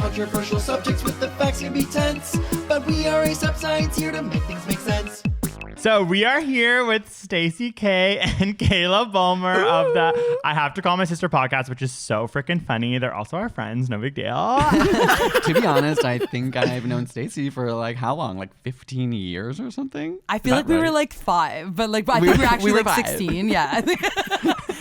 controversial subjects with the facts can be tense, but we are Ace Up Science here to make things make sense. So we are here with Stacey K and Kayla Bulmer of the I Have to Call My Sister podcast, which is so freaking funny. They're also our friends. No big deal. To be honest, I think I've known Stacey for like how long? Like 15 years or something? I feel like we were like 5, but like I think we were actually like 16. Yeah.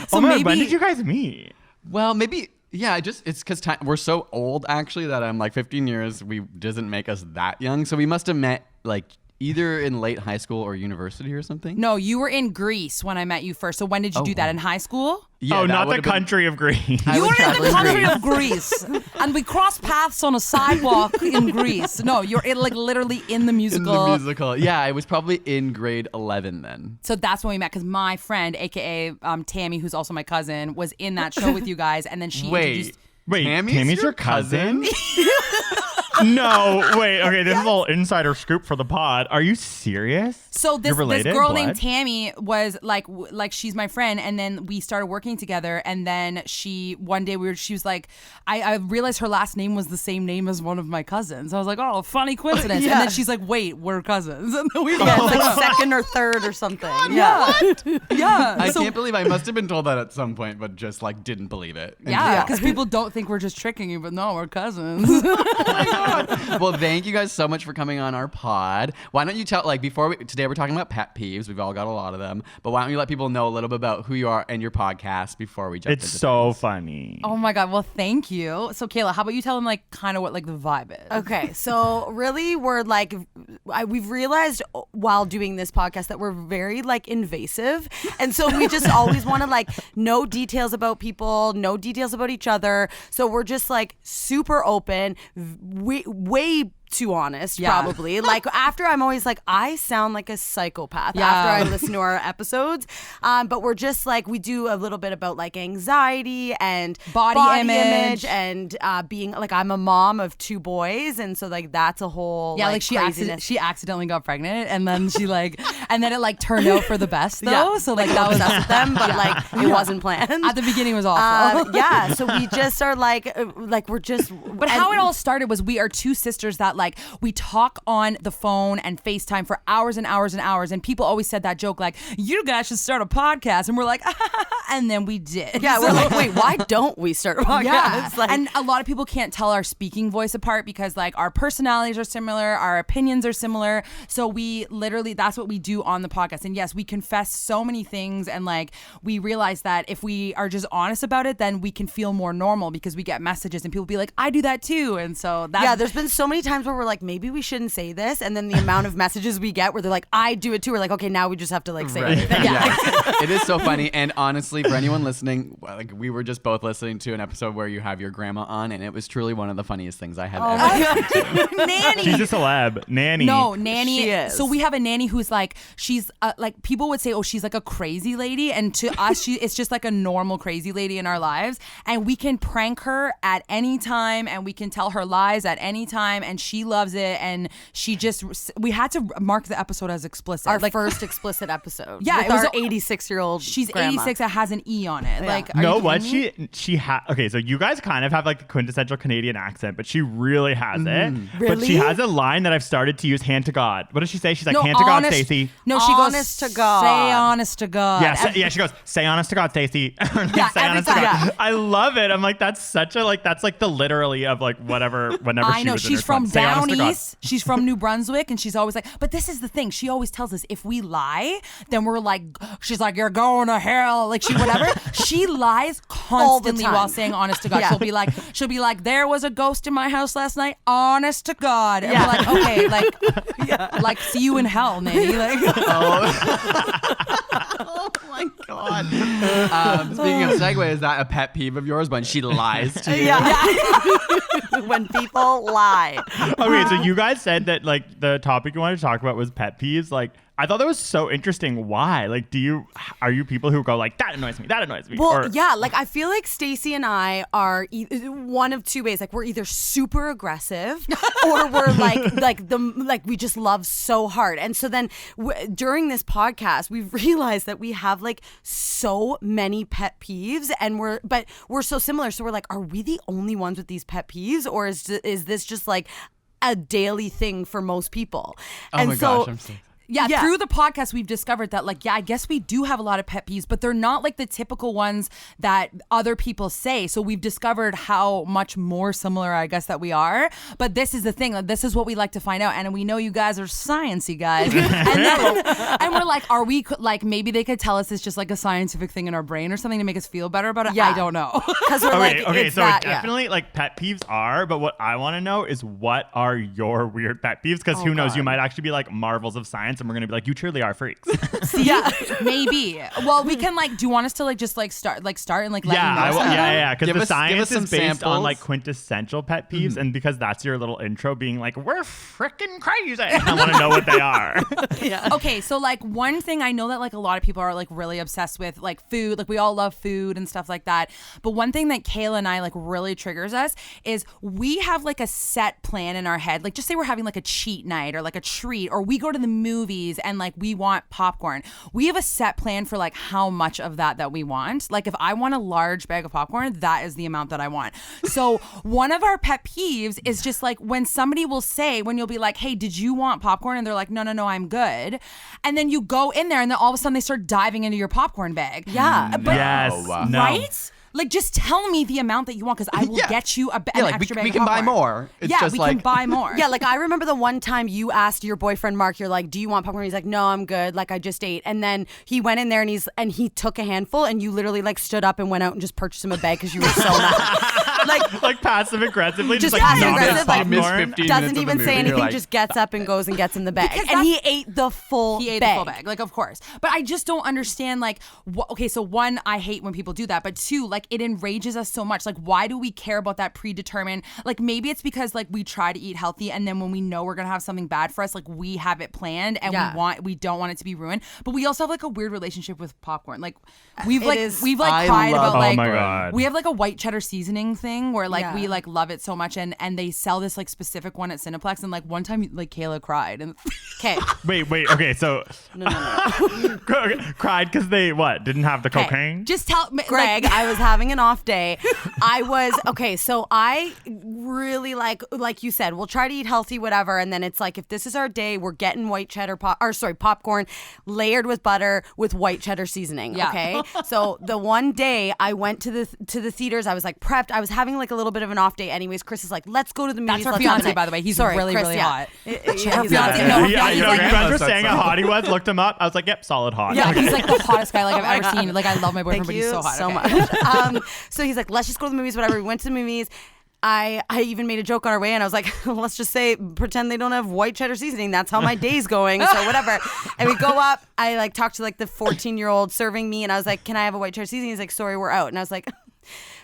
So maybe, when did you guys meet? Well, maybe. Yeah, it's because we're so old actually that I'm like 15 years. Doesn't make us that young. So we must have met like either in late high school or university or something. No, you were in Greece when I met you first. So when did you do that? In high school? Yeah, not the country of Greece. You were in the country of Greece. And we crossed paths on a sidewalk in Greece. No, you're literally in the musical. In the musical. Yeah, I was probably in grade 11 then. So that's when we met because my friend, a.k.a. Tammy, who's also my cousin, was in that show with you guys. And then she introduced... Wait, Tammy's your cousin? No, wait. Okay, this is a little insider scoop for the pod. Are you serious? So this girl named Tammy was like she's my friend, and then we started working together. And then one day she was like, I realized her last name was the same name as one of my cousins. I was like, oh, funny coincidence. Yeah. And then she's like, wait, we're cousins. And then we like second or third or something. God, yeah, what? Yeah. I can't believe I must have been told that at some point, but just like didn't believe it. Yeah, because people don't think we're just tricking you, but no, we're cousins. Oh my God. Well, thank you guys so much for coming on our pod. Why don't you tell, today we're talking about pet peeves. We've all got a lot of them. But why don't you let people know a little bit about who you are and your podcast before we jump into It's so funny. Oh my God. Well, thank you. So Kayla, how about you tell them like kind of what like the vibe is? Okay. So really we're like, we've realized while doing this podcast that we're very like invasive. And so we just always want to like know details about people, know details about each other. So we're just like super open, way too honest, probably. Like after I'm always like, I sound like a psychopath after I listen to our episodes. But we're just like, we do a little bit about like anxiety and body image and being like, I'm a mom of 2 boys. And so like, that's a whole she accidentally got pregnant and then and then it like turned out for the best though. Yeah. So like that was with them, but like it wasn't planned. At the beginning it was awful. So we just are like we're just. But how it all started was we are 2 sisters that like we talk on the phone and FaceTime for hours and hours and hours, and people always said that joke like, you guys should start a podcast, and we're like and then we did. Yeah, we're like, wait, why don't we start a podcast? Yeah. And a lot of people can't tell our speaking voice apart because like our personalities are similar, our opinions are similar, so we literally, that's what we do on the podcast. And yes, we confess so many things, and like we realize that if we are just honest about it, then we can feel more normal because we get messages and people be like, I do that too. And so that's there's been so many times where we're like, maybe we shouldn't say this, and then the amount of messages we get where they're like, I do it too, we're like, okay, now we just have to like say it. Yeah. It is so funny. And honestly, for anyone listening, like we were just both listening to an episode where you have your grandma on, and it was truly one of the funniest things I have ever listened to. Nanny. She's a celeb. Nanny. No, Nanny. She is. So we have a nanny who's like, she's like, people would say, oh, she's like a crazy lady, and to us, it's just like a normal crazy lady in our lives, and we can prank her at any time, and we can tell her lies at any time, and she loves it. And we had to mark the episode as explicit. Our first explicit episode. Yeah, with it was our 86-year-old She's grandma. 86. It has an E on it. Yeah. Like, no, what she had. Okay, so you guys kind of have like the quintessential Canadian accent, but she really has it. Really? But she has a line that I've started to use. Hand to God. What does she say? She's like, hand to God, Stacey. No, she honest goes, to God. Say honest to God. Yeah, she goes, say honest to God, Stacey. Yeah, say honest to time. God. I love it. I'm like, that's like the literally of like whenever I know, she was she's in from say down east. She's from New Brunswick, and she's always like, but this is the thing. She always tells us if we lie, then we're like, she's like, you're going to hell. Like whatever. She lies constantly while saying honest to God. Yeah. She'll be like, there was a ghost in my house last night. Honest to God. And we're like, okay, like see you in hell, Nanny. Like, Oh my God. Speaking of segue, is that a pet peeve of yours when she lies to you? Yeah. When people lie. Okay, so you guys said that like the topic you wanted to talk about was pet peeves. Like, I thought that was so interesting. Why? Like, are you people who go like, that annoys me, that annoys me? Well, yeah, like I feel like Stacey and I are one of two ways. Like we're either super aggressive or we're like we just love so hard. And so then during this podcast, we've realized that we have like so many pet peeves, and we're so similar. So we're like, are we the only ones with these pet peeves, or is this just like a daily thing for most people? Oh my gosh, I'm so... Yeah, through the podcast, we've discovered that, like, I guess we do have a lot of pet peeves, but they're not like the typical ones that other people say. So we've discovered how much more similar, I guess, that we are. But this is the thing. This is what we like to find out. And we know you guys are sciencey guys. and we're like, are we, like, maybe they could tell us it's just like a scientific thing in our brain or something to make us feel better about it? Yeah. I don't know. Because we're Okay, so definitely, like, pet peeves are, but what I want to know is what are your weird pet peeves? Because who knows, you might actually be like marvels of science, and we're gonna be like, you truly are freaks. Yeah, maybe. Well, we can like. Do you want us to like just like start and like let you know? Because the science is based samples. on like quintessential pet peeves, and because that's your little intro, being like, we're freaking crazy. I want to know what they are. Yeah. Okay, so like one thing I know that like a lot of people are like really obsessed with, like food. Like we all love food and stuff like that. But one thing that Kayla and I like really triggers us is we have like a set plan in our head. Like just say we're having like a cheat night or like a treat, or we go to the movies and like we want popcorn. We have a set plan for like how much of that we want. Like if I want a large bag of popcorn, that is the amount that I want. So one of our pet peeves is just like when somebody will say, when you'll be like, hey, did you want popcorn? And they're like, no, I'm good. And then you go in there and then all of a sudden they start diving into your popcorn bag. Yeah. But, Yes. No. Right? Like, just tell me the amount that you want, because I will get you an extra bag we of can buy popcorn. more. It's we can buy more. Yeah, like I remember the one time you asked your boyfriend Mark, you're like, do you want popcorn? He's like, no, I'm good. Like I just ate. And then he went in there and he took a handful, and you literally like stood up and went out and just purchased him a bag because you were so mad. Like passive aggressively, Just like passive not aggressive, popcorn. missed 15 doesn't minutes of even the say movie. anything, You're like, just gets up and goes and gets in the bag. Because And he ate the full He ate bag. the full bag, like, of course. But I just don't understand, like, okay, so one, I hate when people do that. But two, like, it enrages us so much. Like, why do we care about that predetermined? Like, maybe it's because, like, we try to eat healthy, and then when we know we're going to have something bad for us, like, we have it planned, and we don't want it to be ruined. But we also have, like, a weird relationship with popcorn. Like, we've I cried love about, like, oh my God. we have, like, a white cheddar seasoning thing where, like, we, Yeah. like, love it so much, and they sell this, like, specific one at Cineplex, and, like, one time, like, Kayla cried, and Okay. Wait, okay, so No. cried because they didn't have the cocaine? just tell me, Greg, I was having an off day. So I really like you said, we'll try to eat healthy, whatever. And then it's like, if this is our day, we're getting white cheddar popcorn layered with butter with white cheddar seasoning. Yeah. Okay. So the one day I went to the theaters, I was like prepped. I was having like a little bit of an off day anyways. Chris is like, let's go to the movies. That's her let's have a fiance, night." by the way. He's Sorry, really, Chris, really yeah. hot. He's Her not fiance, bad. no, Yeah, he's you like- guys were saying how hot he was, looked him up. I was like, yep, solid hot. Yeah, he's like the hottest guy like I've ever seen. Like, I love my boyfriend, Thank but you he's so hot. so Okay. much. So he's like, let's just go to the movies, whatever. We went to the movies. I even made a joke on our way, and I was like, let's just pretend they don't have white cheddar seasoning. That's how my day's going. So whatever. And we go up. I like talked to like the 14-year-old serving me, and I was like, can I have a white cheddar seasoning? He's like, sorry, we're out. And I was like,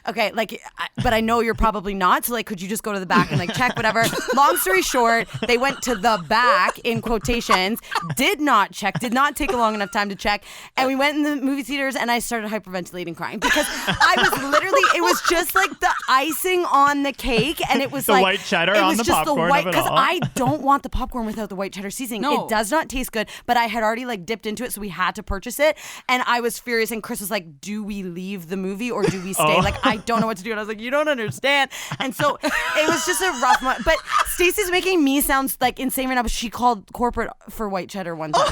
okay, like, but I know you're probably not. So like, could you just go to the back and like check, whatever? Long story short, they went to the back in quotations, did not check, did not take a long enough time to check. And we went in the movie theaters, and I started hyperventilating, crying, because I was literally, it was just like the icing on the cake. And it was The like white cheddar it on was the just popcorn of it because all. I don't want the popcorn without the white cheddar seasoning. No. It does not taste good, but I had already like dipped into it, so we had to purchase it. And I was furious, and Chris was like, do we leave the movie or do we stay? Like, I don't know what to do. And I was like, you don't understand. And so it was just a rough month. But Stacey's making me sound like insane right now, but she called corporate for white cheddar one time.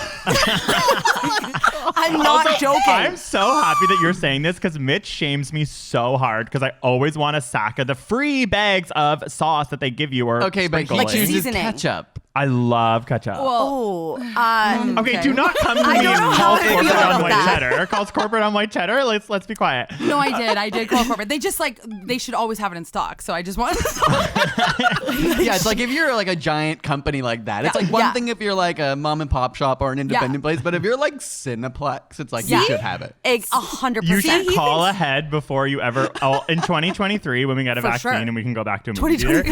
I'm not joking. I'm so happy that you're saying this, because Mitch shames me so hard because I always want a sack of the free bags of sauce that they give you, or Okay, but he sprinkle it. chooses seasoning. ketchup. I love ketchup. Okay, do not come to me I and don't know call how I feel corporate on about white that. cheddar. Calls corporate on white cheddar. Let's be quiet. No, I did call corporate. They just like, they should always have it in stock. So I just want. Yeah, it's like if you're like a giant company like that, it's like one thing if you're like a mom and pop shop or an independent place, but if you're like Cineplex, it's like you should have it. 100%. You should call ahead before you ever. In 2023, when we get a For vaccine sure. and we can go back to a movie theater,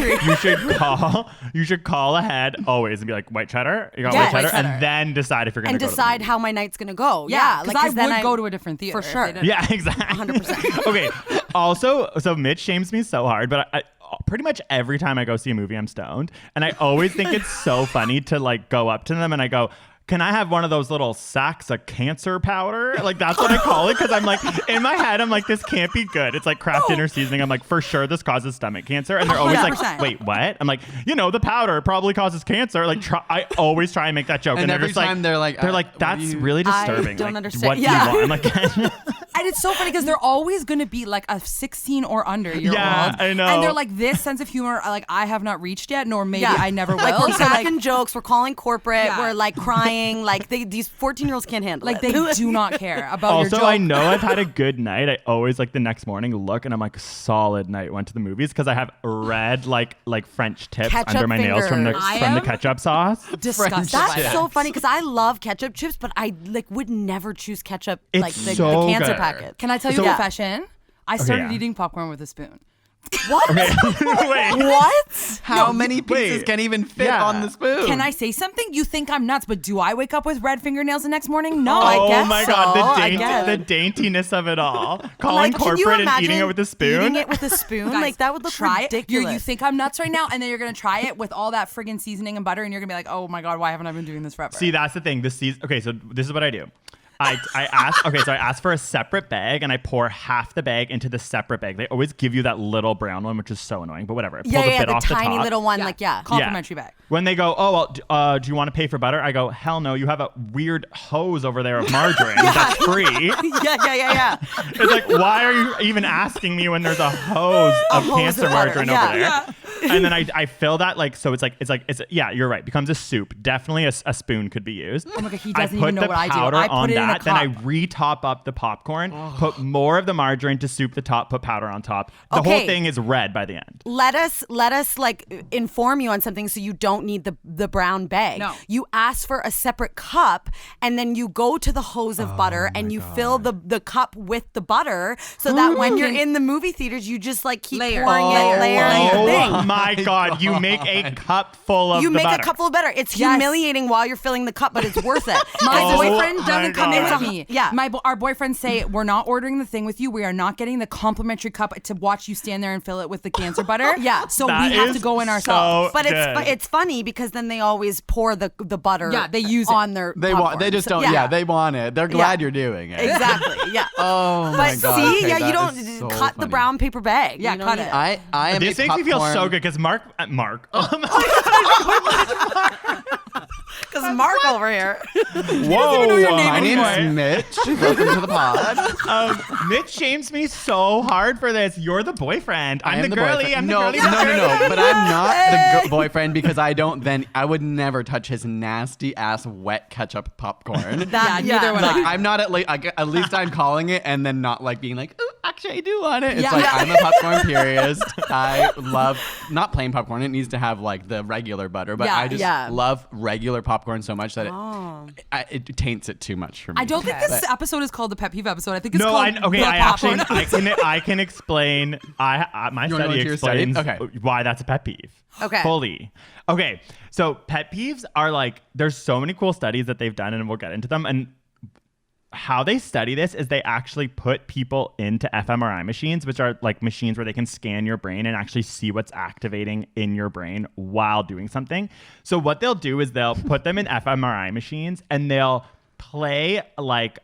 you should call ahead always and be like, white cheddar? You got Yes. white cheddar? White cheddar. And then decide if you're going And to go to the decide movie. how my night's gonna go. Yeah, like because I then would go to a different theater for if they sure. didn't. Yeah, exactly. 100%. Okay. Also, so Mitch shames me so hard, but I pretty much every time I go see a movie, I'm stoned. And I always think it's so funny to like go up to them and I go, can I have one of those little sacks of cancer powder? Like, that's what I call it. Because I'm like, in my head, I'm like, this can't be good. It's like Kraft dinner seasoning. I'm like, for sure, this causes stomach cancer. And they're always like, 100%. wait, what? I'm like, the powder probably causes cancer. Like, I always try and make that joke. And they're every just time they're like, what do that's you- really disturbing. I don't Like, understand. What Yeah. do you want? I'm like, And it's so funny because they're always going to be like a 16 or under year Yeah, old. I know. And they're like, this sense of humor, like, I have not reached yet, nor maybe Yeah. I never will. Like we're So, cracking jokes, we're calling corporate, Yeah. we're like crying, like these 14-year-olds can't handle like, it. they do not care about your also, joke. I know I've had a good night. I always like the next morning look and I'm like, solid night. Went to the movies because I have red like French tips Ketchup under my nails from the fingers. I from the am ketchup sauce. disgusted. That's by that. so funny because I love ketchup chips, but I like would never choose ketchup It's like the so cancer good. packet. Can I tell you So- a confession? I started yeah. eating popcorn with a spoon. What? Wait. What? How many pieces wait. can even fit Yeah. on the spoon? Can I say something? You think I'm nuts, but do I wake up with red fingernails the next morning? No. I guess Oh my so. god, I guess. the daintiness of it all. Calling Like, can you corporate and imagine eating it with a spoon. Eating it with a spoon, Guys, like that would look try ridiculous. it. You think I'm nuts right now, and then you're gonna try it with all that friggin' seasoning and butter, and you're gonna be like, oh my god, why haven't I been doing this forever? See, that's the thing. Okay, so this is what I do. I ask for a separate bag and I pour half the bag into the separate bag. They always give you that little brown one, which is so annoying, but whatever. It pulls a bit the off tiny the top. little one, like complimentary bag. When they go, oh, well, do you want to pay for butter? I go, hell no, you have a weird hose over there of margarine that's free. yeah. It's like, why are you even asking me when there's a hose of hose cancer of butter, margarine yeah. over there? Yeah. And then I fill that yeah, you're right. Becomes a soup. Definitely a spoon could be used. Oh my God, he I doesn't put even know the what I do. powder I put on it in a that, then I cup. re-top up the popcorn, put more of the margarine to soup the top, put powder on top. The whole Okay. thing is red by the end. Let us like inform you on something so you don't need the brown bag. No. You ask for a separate cup and then you go to the hose of butter and you fill the cup with the butter so that when you're in the movie theaters you just like keep Layer. pouring it, layering the thing. Oh my god, you make a cup full of You the make butter. a cup full of butter. It's Yes. humiliating while you're filling the cup, but it's worth it. My Oh boyfriend my doesn't come in God. with me. Yeah. Our boyfriends say we're not ordering the thing with you. We are not getting the complimentary cup to watch you stand there and fill it with the cancer butter. Yeah. So That we have is to go in so ourselves. But good. it's funny because then they always pour the butter. Yeah, they use it. on their. They popcorn. just So- don't. Yeah. They want it. They're glad you're doing it. Exactly. Yeah. Oh my But god. see, okay, yeah, that you don't is so cut the funny. brown paper bag. Yeah, You don't cut need it. I am. This a makes me feel so popcorn- good because Mark. Because Mark over here. Whoa, My name's Mitch. Welcome to the pod. Mitch shames me so hard for this. You're the boyfriend. I'm the girly. boyfriend. I'm the no, girly. no. But I'm not the boyfriend because I would never touch his nasty ass wet ketchup popcorn. Neither would Like I. I'm not at least I'm calling it and then not like being like, ooh, actually I do want it. It's Yeah. like Yeah. I'm a popcorn purist. I love not plain popcorn. It needs to have like the regular butter, but Yeah. I just Yeah. love regular popcorn so much that it taints it too much for me. I don't think this episode is called the pet peeve episode. I think it's No, called the popcorn. I can explain. My You wanna go study into your study? explains Okay. why that's a pet peeve. Okay. Fully. Okay. So pet peeves are like there's so many cool studies that they've done, and we'll get into them. And how they study this is they actually put people into fMRI machines, which are like machines where they can scan your brain and actually see what's activating in your brain while doing something. So what they'll do is they'll put them in fMRI machines and they'll play like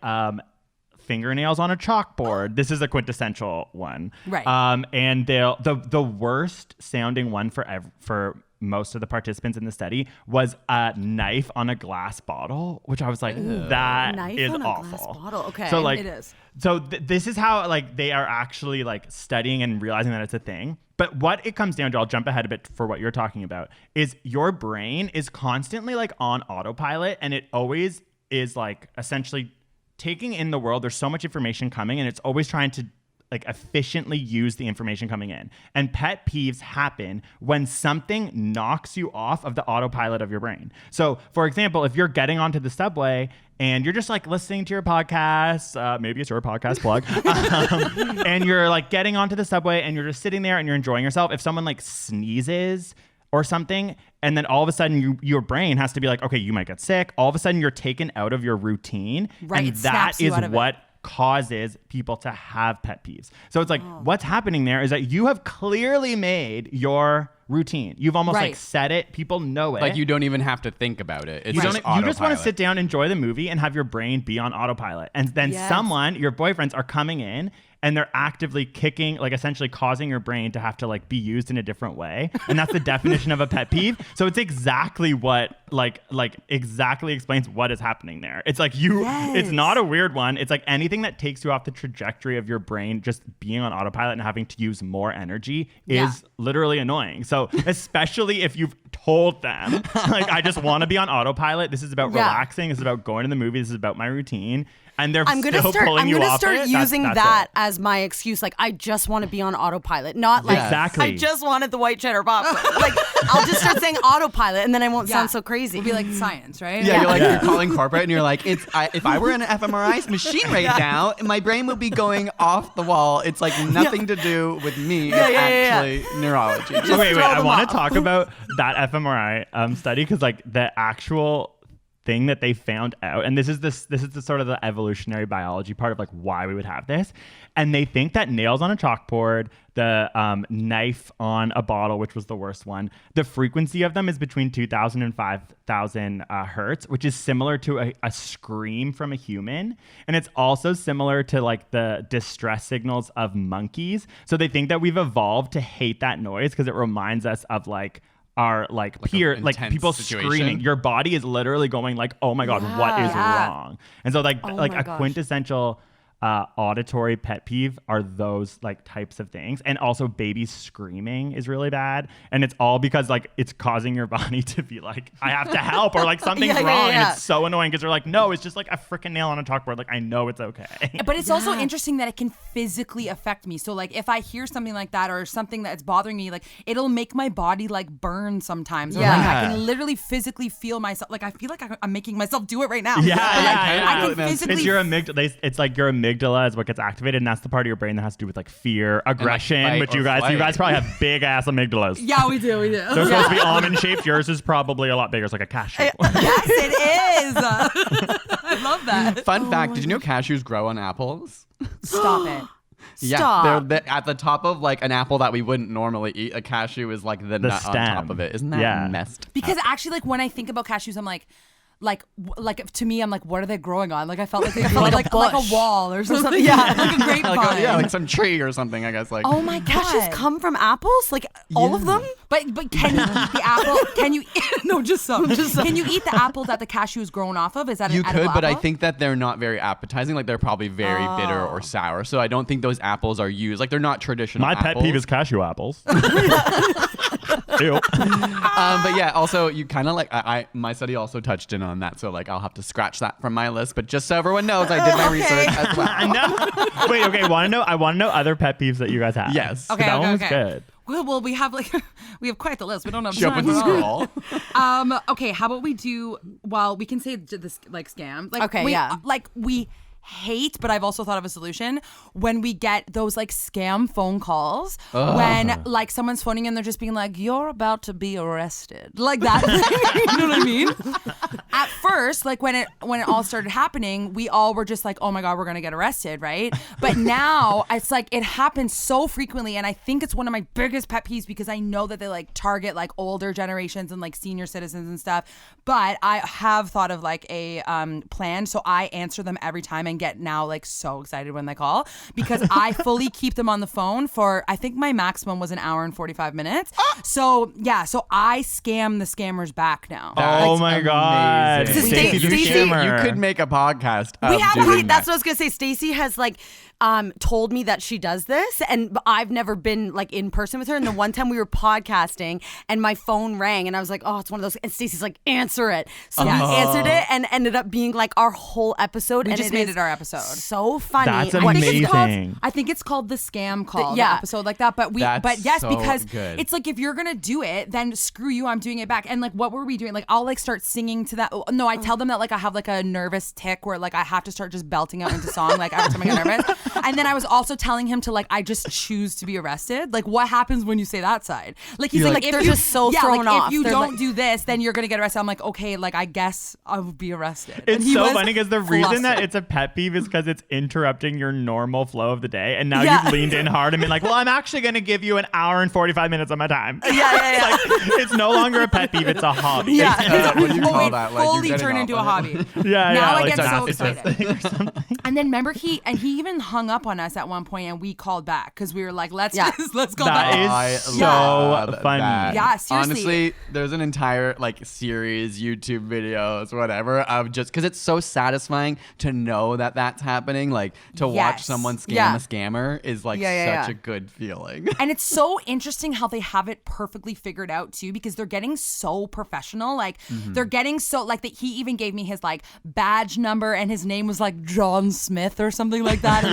fingernails on a chalkboard. This is a quintessential one. Right. And they'll the worst sounding one for most of the participants in the study was a knife on a glass bottle, which I was like, that Knife is on a awful. glass bottle. Okay. So like, It is. So this is how like they are actually like studying and realizing that it's a thing. But what it comes down to, I'll jump ahead a bit for what you're talking about, is your brain is constantly like on autopilot, and it always is like essentially taking in the world. There's so much information coming, and it's always trying to like efficiently use the information coming in. And pet peeves happen when something knocks you off of the autopilot of your brain. So for example, if you're getting onto the subway and you're just like listening to your podcast, maybe it's your podcast plug, and you're like getting onto the subway and you're just sitting there and you're enjoying yourself. If someone like sneezes or something, and then all of a sudden your brain has to be like, okay, you might get sick. All of a sudden you're taken out of your routine. Right, And it that snaps you is out of it. what causes people to have pet peeves. So it's like what's happening there is that you have clearly made your routine. You've almost like Right. set it. People know it. Like you don't even have to think about it. It's You just just want to autopilot. sit down, enjoy the movie, and have your brain be on autopilot. And then Yes. someone, your boyfriends, are coming in and they're actively kicking, like essentially causing your brain to have to like be used in a different way. And that's the definition of a pet peeve. So it's exactly what like exactly explains what is happening there. It's like it's not a weird one. It's like anything that takes you off the trajectory of your brain just being on autopilot and having to use more energy is literally annoying. So especially if you've told them, like, I just want to be on autopilot. This is about relaxing. This is about going to the movie. This is about my routine. And they're I'm gonna still start. pulling I'm you gonna off start it. using That's that it. as my excuse. Like, I just want to be on autopilot, not like Exactly. I just wanted the white cheddar popcorn. Like, I'll just start saying autopilot, and then I won't sound so crazy. It'll be like science, right? Yeah, you're like you're calling corporate, and you're like, if I were in an fMRI machine right now, my brain would be going off the wall. It's like nothing to do with me. It's actually neurology. Okay, wait. throw I them want off. to talk about that fMRI study because like the actual thing that they found out, and this is the sort of the evolutionary biology part of like why we would have this, and they think that nails on a chalkboard, the knife on a bottle, which was the worst one, the frequency of them is between 2,000 and 5,000 hertz, which is similar to a scream from a human, and it's also similar to like the distress signals of monkeys. So they think that we've evolved to hate that noise because it reminds us of like our like peer, like intense people situation. screaming. Your body is literally going like, oh my God, what is wrong? And so like my a gosh. quintessential auditory pet peeve are those like types of things. And also babies screaming is really bad. And it's all because like it's causing your body to be like, I have to help, or like something's wrong. And it's so annoying because they're like, no, it's just like a freaking nail on a chalkboard. Like, I know it's okay. But it's also interesting that it can physically affect me. So like if I hear something like that or something that's bothering me, like it'll make my body like burn sometimes. Or like I can literally physically feel myself. Like I feel like I'm making myself do it right now. Yeah, But, like, yeah, I yeah. can physically. It's your amygdala. It's like your amygdala is what gets activated, and that's the part of your brain that has to do with like fear, aggression. fight Which or you guys flight. probably have big ass amygdalas. Yeah, we do. They're supposed to be almond shaped. Yours is probably a lot bigger. It's like a cashew. Yes, it is. I love that. Fun fact: did you know cashews grow on apples? Stop it. Yeah, Stop. they're at the top of like an apple that we wouldn't normally eat. A cashew is like the nut stem. on top of it. Isn't that messed? Because up? actually, like when I think about cashews, I'm like to me, I'm like, what are they growing on? Like I felt like they grew like a wall or something. Yeah, like a grapevine. like some tree or something. I guess like. Oh my god. Cashews come from apples, like all of them. But can you eat the apple? Can you no just some? Can you eat the apple that the cashew is grown off of? Is that You an could, edible but I apple? think that they're not very appetizing. Like they're probably very bitter or sour. So I don't think those apples are used. Like they're not traditional. My pet apples. peeve is cashew apples. Ew. But yeah, also you kind of like my study also touched in on that. So like I'll have to scratch that from my list. But just so everyone knows, I did my research as well. I know. Wait, okay. I want to know other pet peeves that you guys have. Yes. Okay, that okay, one was okay. good. Well, we have we have quite the list. We don't have Jump time. with the for all. scroll. Okay, how about we do? Well, we can say this like scam. Like, Okay, we, yeah. Like we hate, but I've also thought of a solution when we get those like scam phone calls when like someone's phoning and they're just being like, "You're about to be arrested," like that. You know what I mean? At first, like when it all started happening, we all were just like, "Oh my god, we're gonna get arrested," right? But now it's like it happens so frequently, and I think it's one of my biggest pet peeves because I know that they like target like older generations and like senior citizens and stuff. But I have thought of like a plan, so I answer them every time and get now like so excited when they call because I fully keep them on the phone for I think my maximum was an hour and 45 minutes. So yeah, so I scam the scammers back now. Oh my God. amazing. Stacey, the Stacey, scammer. You could make a podcast. We of have. doing That's that. what I was gonna say. Stacey has like told me that she does this, and I've never been like in person with her. And the one time we were podcasting, and my phone rang, and I was like, "Oh, it's one of those." And Stacey's like, "Answer it." So we answered it, and ended up being like our whole episode. We and just made it our episode. So funny. That's What- amazing. I think it's called the scam call, yeah. the episode like that. But That's yes, so because good. it's like if you're gonna do it, then screw you, I'm doing it back. And like, what were we doing? Like, I'll like start singing to that. No, I tell them that like I have like a nervous tick where like I have to start just belting out into song like every time I get nervous. And then I was also telling him to like, I just choose to be arrested. Like, what happens when you say that side? Like, he's You're like, like, if they're you, just so yeah, thrown like, off. If you They're don't like- do this, then you're gonna get arrested. I'm like, okay, like I guess I would be arrested. And It's he so was funny because the reason that flustered. it's a pet peeve is because it's interrupting your normal flow of the day. And now Yeah. you've leaned in hard and been like, well, I'm actually going to give you an hour and 45 minutes of my time. Yeah. Like, it's no longer a pet peeve, it's a hobby. Yeah. What do you Oh, call it that? Like, you're fully getting turned off into a on hobby. it. Yeah, Now I like get it's so a excited. thing or something. And then remember he even hung up on us at one point and we called back because we were like, let's Yeah. let's go That back. is I so love funny. that. Yeah, seriously. Honestly, there's an entire like series, YouTube videos, whatever, of just because it's so satisfying to know that that's happening. Like to watch Yes. someone scam Yeah. a scammer is like Yeah. such a good feeling. And it's so interesting how they have it perfectly figured out too, because they're getting so professional. Like they're getting so like that. He even gave me his like badge number, and his name was like John Smith or something like that.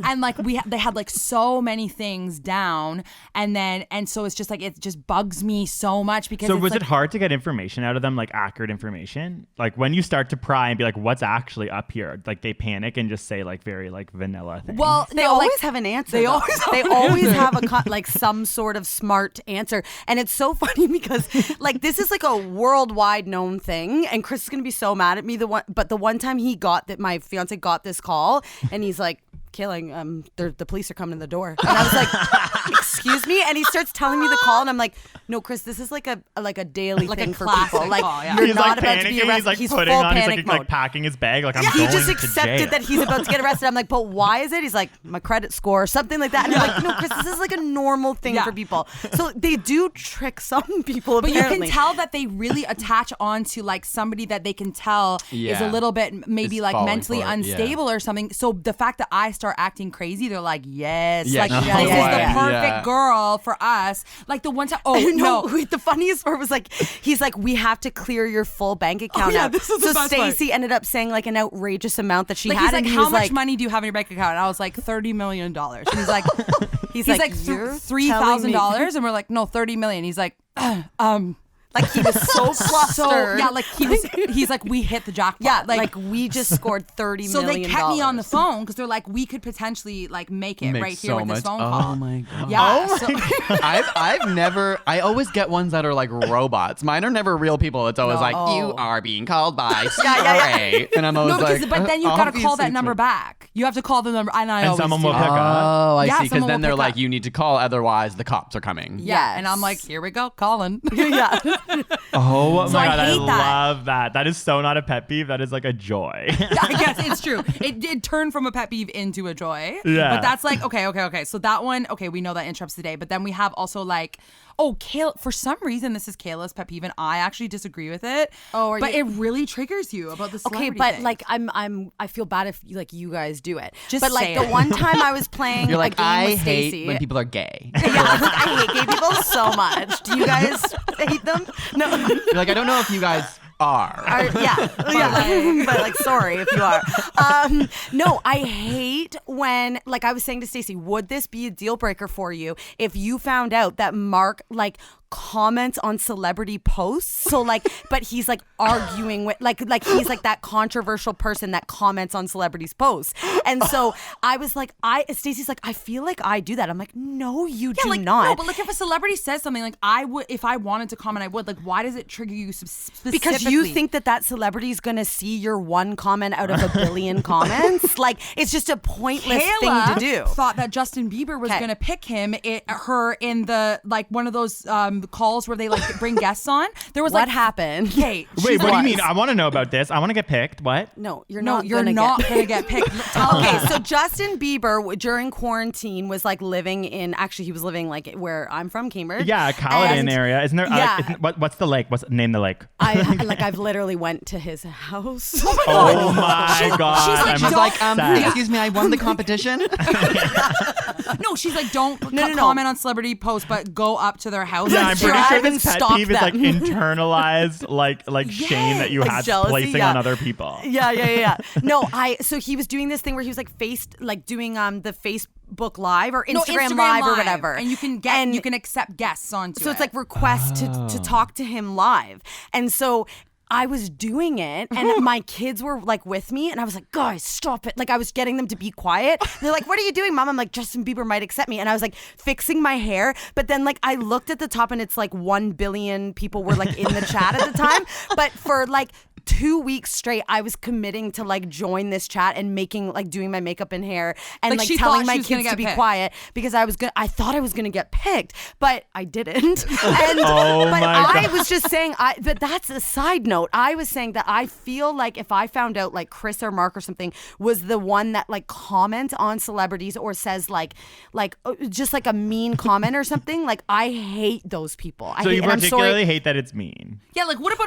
And like they had like so many things down, and so it's just like it just bugs me so much because. So it's was like, it hard to get information out of them, like accurate information? Like when you start to pry and be like, what's actually up here? Like they panic and just say like very like vanilla things. Well, They no, always like, have an answer. they though. always have they an always answer. have a like some sort of smart answer, and it's so funny because like this is like a worldwide known thing, and Chris is gonna be so mad at me. But the one time my fiance got this call, and he's like, Kayla, the police are coming to the door. And I was like, excuse me? And he starts telling me the call, and I'm like, no, Chris, this is like a daily Like a thing for classic people. Like, call, yeah. you're he's not like about to be panicking. arrested. He's like full putting on. He's panic like mode. packing his bag. Like I'm He going just to accepted jail. that he's about to get arrested. I'm like, but why is it? He's like, my credit score or something like that. And I'm like, no, Chris, this is like a normal thing Yeah. for people. So they do trick some people, But apparently. you can tell that they really attach on to like somebody that they can tell is a Yeah. little bit maybe Is like falling mentally for it, yeah. unstable or something. So the fact that I start acting crazy, they're like, yes, Yeah, like no this way. is the Yeah. perfect girl for us. Like the one time, No, no. wait, the funniest part was like, he's like, we have to clear your full bank account yeah, out. this is the So best part. Stacey ended up saying like an outrageous amount that she Like had. he's like, and he how was much like, money do you have in your bank account? And I was like, $30 million. And he's like, he's like "You're $3,000, and we're like, no, 30 million. He's like, like he was so flustered. so yeah, like he's like, we hit the jackpot. yeah, like we just scored $30 so million. they kept me on the phone because they're like, we could potentially like make it Makes right here so with this much- phone oh call. my God. Yeah. so, I always get ones that are like robots. Mine are never real people. It's always like, you are being called by CRA. And I'm always no, because like, but then you've got to call obviously that it's number like- back. You have to call the number, and I And always someone do will that. pick up. Oh, I Yeah, see. Because someone then will they're pick like, up. you need to call, otherwise the cops are coming. Yeah, and Yes. I'm like, here we go, calling. yeah. Oh So my I god, I hate that. love that. That is so not a pet peeve. That is like a joy. I guess it's true. It did turn from a pet peeve into a joy. Yeah. But that's like, okay. So that one, okay, we know that interrupts the day. But then we have also like, Kayla, for some reason, this is Kayla's pet peeve, and I actually disagree with it. Oh, are but you- it really triggers you about the Okay, celebrity but thing. like I feel bad if like you guys do it. Just but like say the it. one time I was playing You're like, a game I with hate Stacey. when people are gay. Yeah, like, I hate gay people so much. Do you guys hate them? No. You're like, I don't know if you guys are. Yeah. But like, sorry if you are. No, I hate when, like I was saying to Stacey, would this be a deal breaker for you if you found out that Mark like comments on celebrity posts? So like, but he's like arguing with like he's like that controversial person that comments on celebrities' posts. And so I was like, Stacey's like, I feel like I do that. I'm like, no, you do like, not. No, but like if a celebrity says something, like I would, if I wanted to comment, I would. Like, why does it trigger you specifically? Because you think that celebrity is going to see your one comment out of a billion comments. Like, it's just a pointless Kayla thing to do. thought that Justin Bieber was Okay. going to pick her in the like one of those calls where they like bring guests on. There was What like happened? Kate. Wait, she's what do you like- mean? I want to know about this. I want to get picked. What? No, you're No, not. you're gonna not get- going to get picked. Tell Okay, them. so Justin Bieber during quarantine was like living in. Actually, he was living like where I'm from, Cambridge. Yeah, Caledon And area. Isn't there? Yeah. What's the lake? Name the lake? I've literally went to his house. Oh my god! she's like, I'm She's like, obsessed. excuse me, I won the competition. No, she's like, don't No. comment on celebrity posts, but go up to their house. Yeah, and I'm pretty drive sure and this pet stalk peeve is like them. internalized, like shame that you Like have jealousy, placing yeah. on other people. Yeah. No, so he was doing this thing where he was like doing the Facebook Live or Instagram, Live or whatever. and you can accept guests onto it. So it's like request to talk to him live. And so I was doing it and my kids were like with me and I was like, guys, stop it. Like I was getting them to be quiet. And they're like, what are you doing, Mom? I'm like, Justin Bieber might accept me. And I was like fixing my hair. But then like I looked at the top and it's like 1 billion people were like in the chat at the time. But for like 2 weeks straight, I was committing to like join this chat and doing my makeup and hair and like telling my kids to be quiet because I thought I was gonna get picked, but I didn't. And I was just saying, but that's a side note. I was saying that I feel like if I found out like Chris or Mark or something was the one that like comments on celebrities or says like just like a mean comment or something, like I hate those people. So you particularly hate that it's mean. Yeah, like what about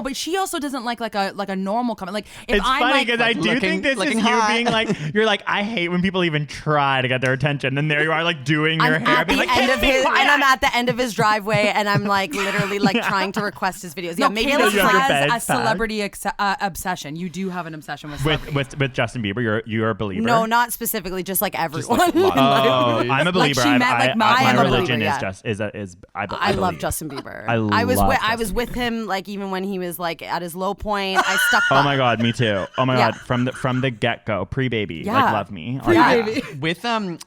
but she also doesn't like a normal comment. Like if it's I'm funny like, because I do think this is you being like, you're like, I hate when people even try to get their attention, and there you are like doing your hair, at the being like, end of his, and I'm at the end of his driveway, and I'm like literally like trying to request his videos. Yeah, maybe Kayla this is like has a celebrity obsession. You do have an obsession with celebrities. with Justin Bieber. You're a believer. No, not specifically, just like everyone. I'm a believer. My religion is I love Justin Bieber. I was with him like even when he was like at his low point. I stuck by. Oh my God, me too. Oh my God, from the get go, pre-baby, like love me. Pre-baby. With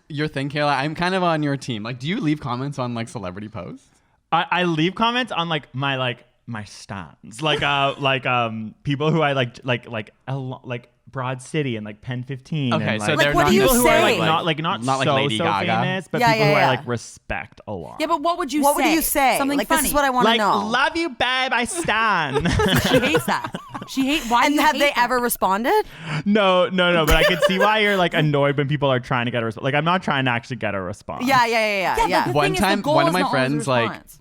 your thing, Kayla, I'm kind of on your team. Like, do you leave comments on like celebrity posts? I leave comments on like my stands, like people who I like Broad City and like Pen 15. Okay, and, so like, they're what not do you people who are say? like not like so Lady Gaga. famous, but Yeah, people yeah, who I yeah. like respect a lot. Yeah, but what would you say? What would you say? Something like funny. this is what I want to Like, know. love you, babe. I stan. She hates that. Why and do you have hate they that? ever responded? No. But I can see why you're like annoyed when people are trying to get a response. Like I'm not trying to actually get a response. Yeah. but the One thing is, time, the goal one of is my not always friends the like response.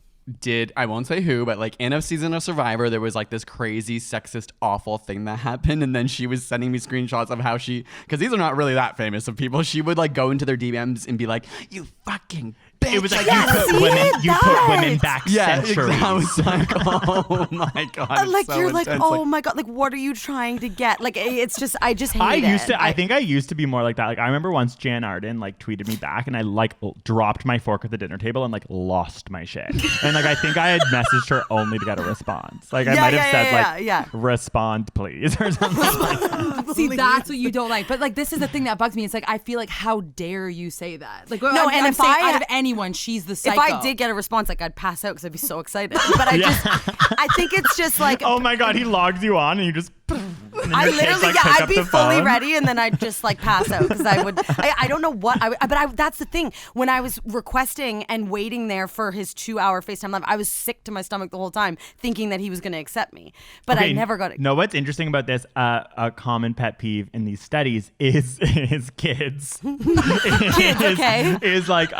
I won't say who, but like in a season of Survivor, there was like this crazy sexist awful thing that happened, and then she was sending me screenshots of how because these are not really that famous of people, she would like go into their DMs and be like, you fucking bitch. It was like Yes, you put women back yeah, centuries. I was like, oh my God. Like so you're like, intense. oh my God, like what are you trying to get? Like it's just, I just hate it. I think I used to be more like that. Like I remember once Jan Arden like tweeted me back, and I like dropped my fork at the dinner table and like lost my shit. And like I think I had messaged her only to get a response. Like I might have said respond please or something like that. See, that's what you don't like. But like this is the thing that bugs me. It's like I feel like how dare you say that? Like No, and I'm if saying I- out of anyone, she's the psycho. If I did get a response, like I'd pass out because I'd be so excited. But I think it's just like, Oh my God, he logs you on and you just. I literally, I'd be fully ready and then I'd just like pass out because I don't know what, that's the thing. When I was requesting and waiting there for his 2-hour FaceTime live, I was sick to my stomach the whole time thinking that he was going to accept me. But I never got it. No, what's interesting about this, a common pet peeve in these studies is kids. Kids, okay. Is like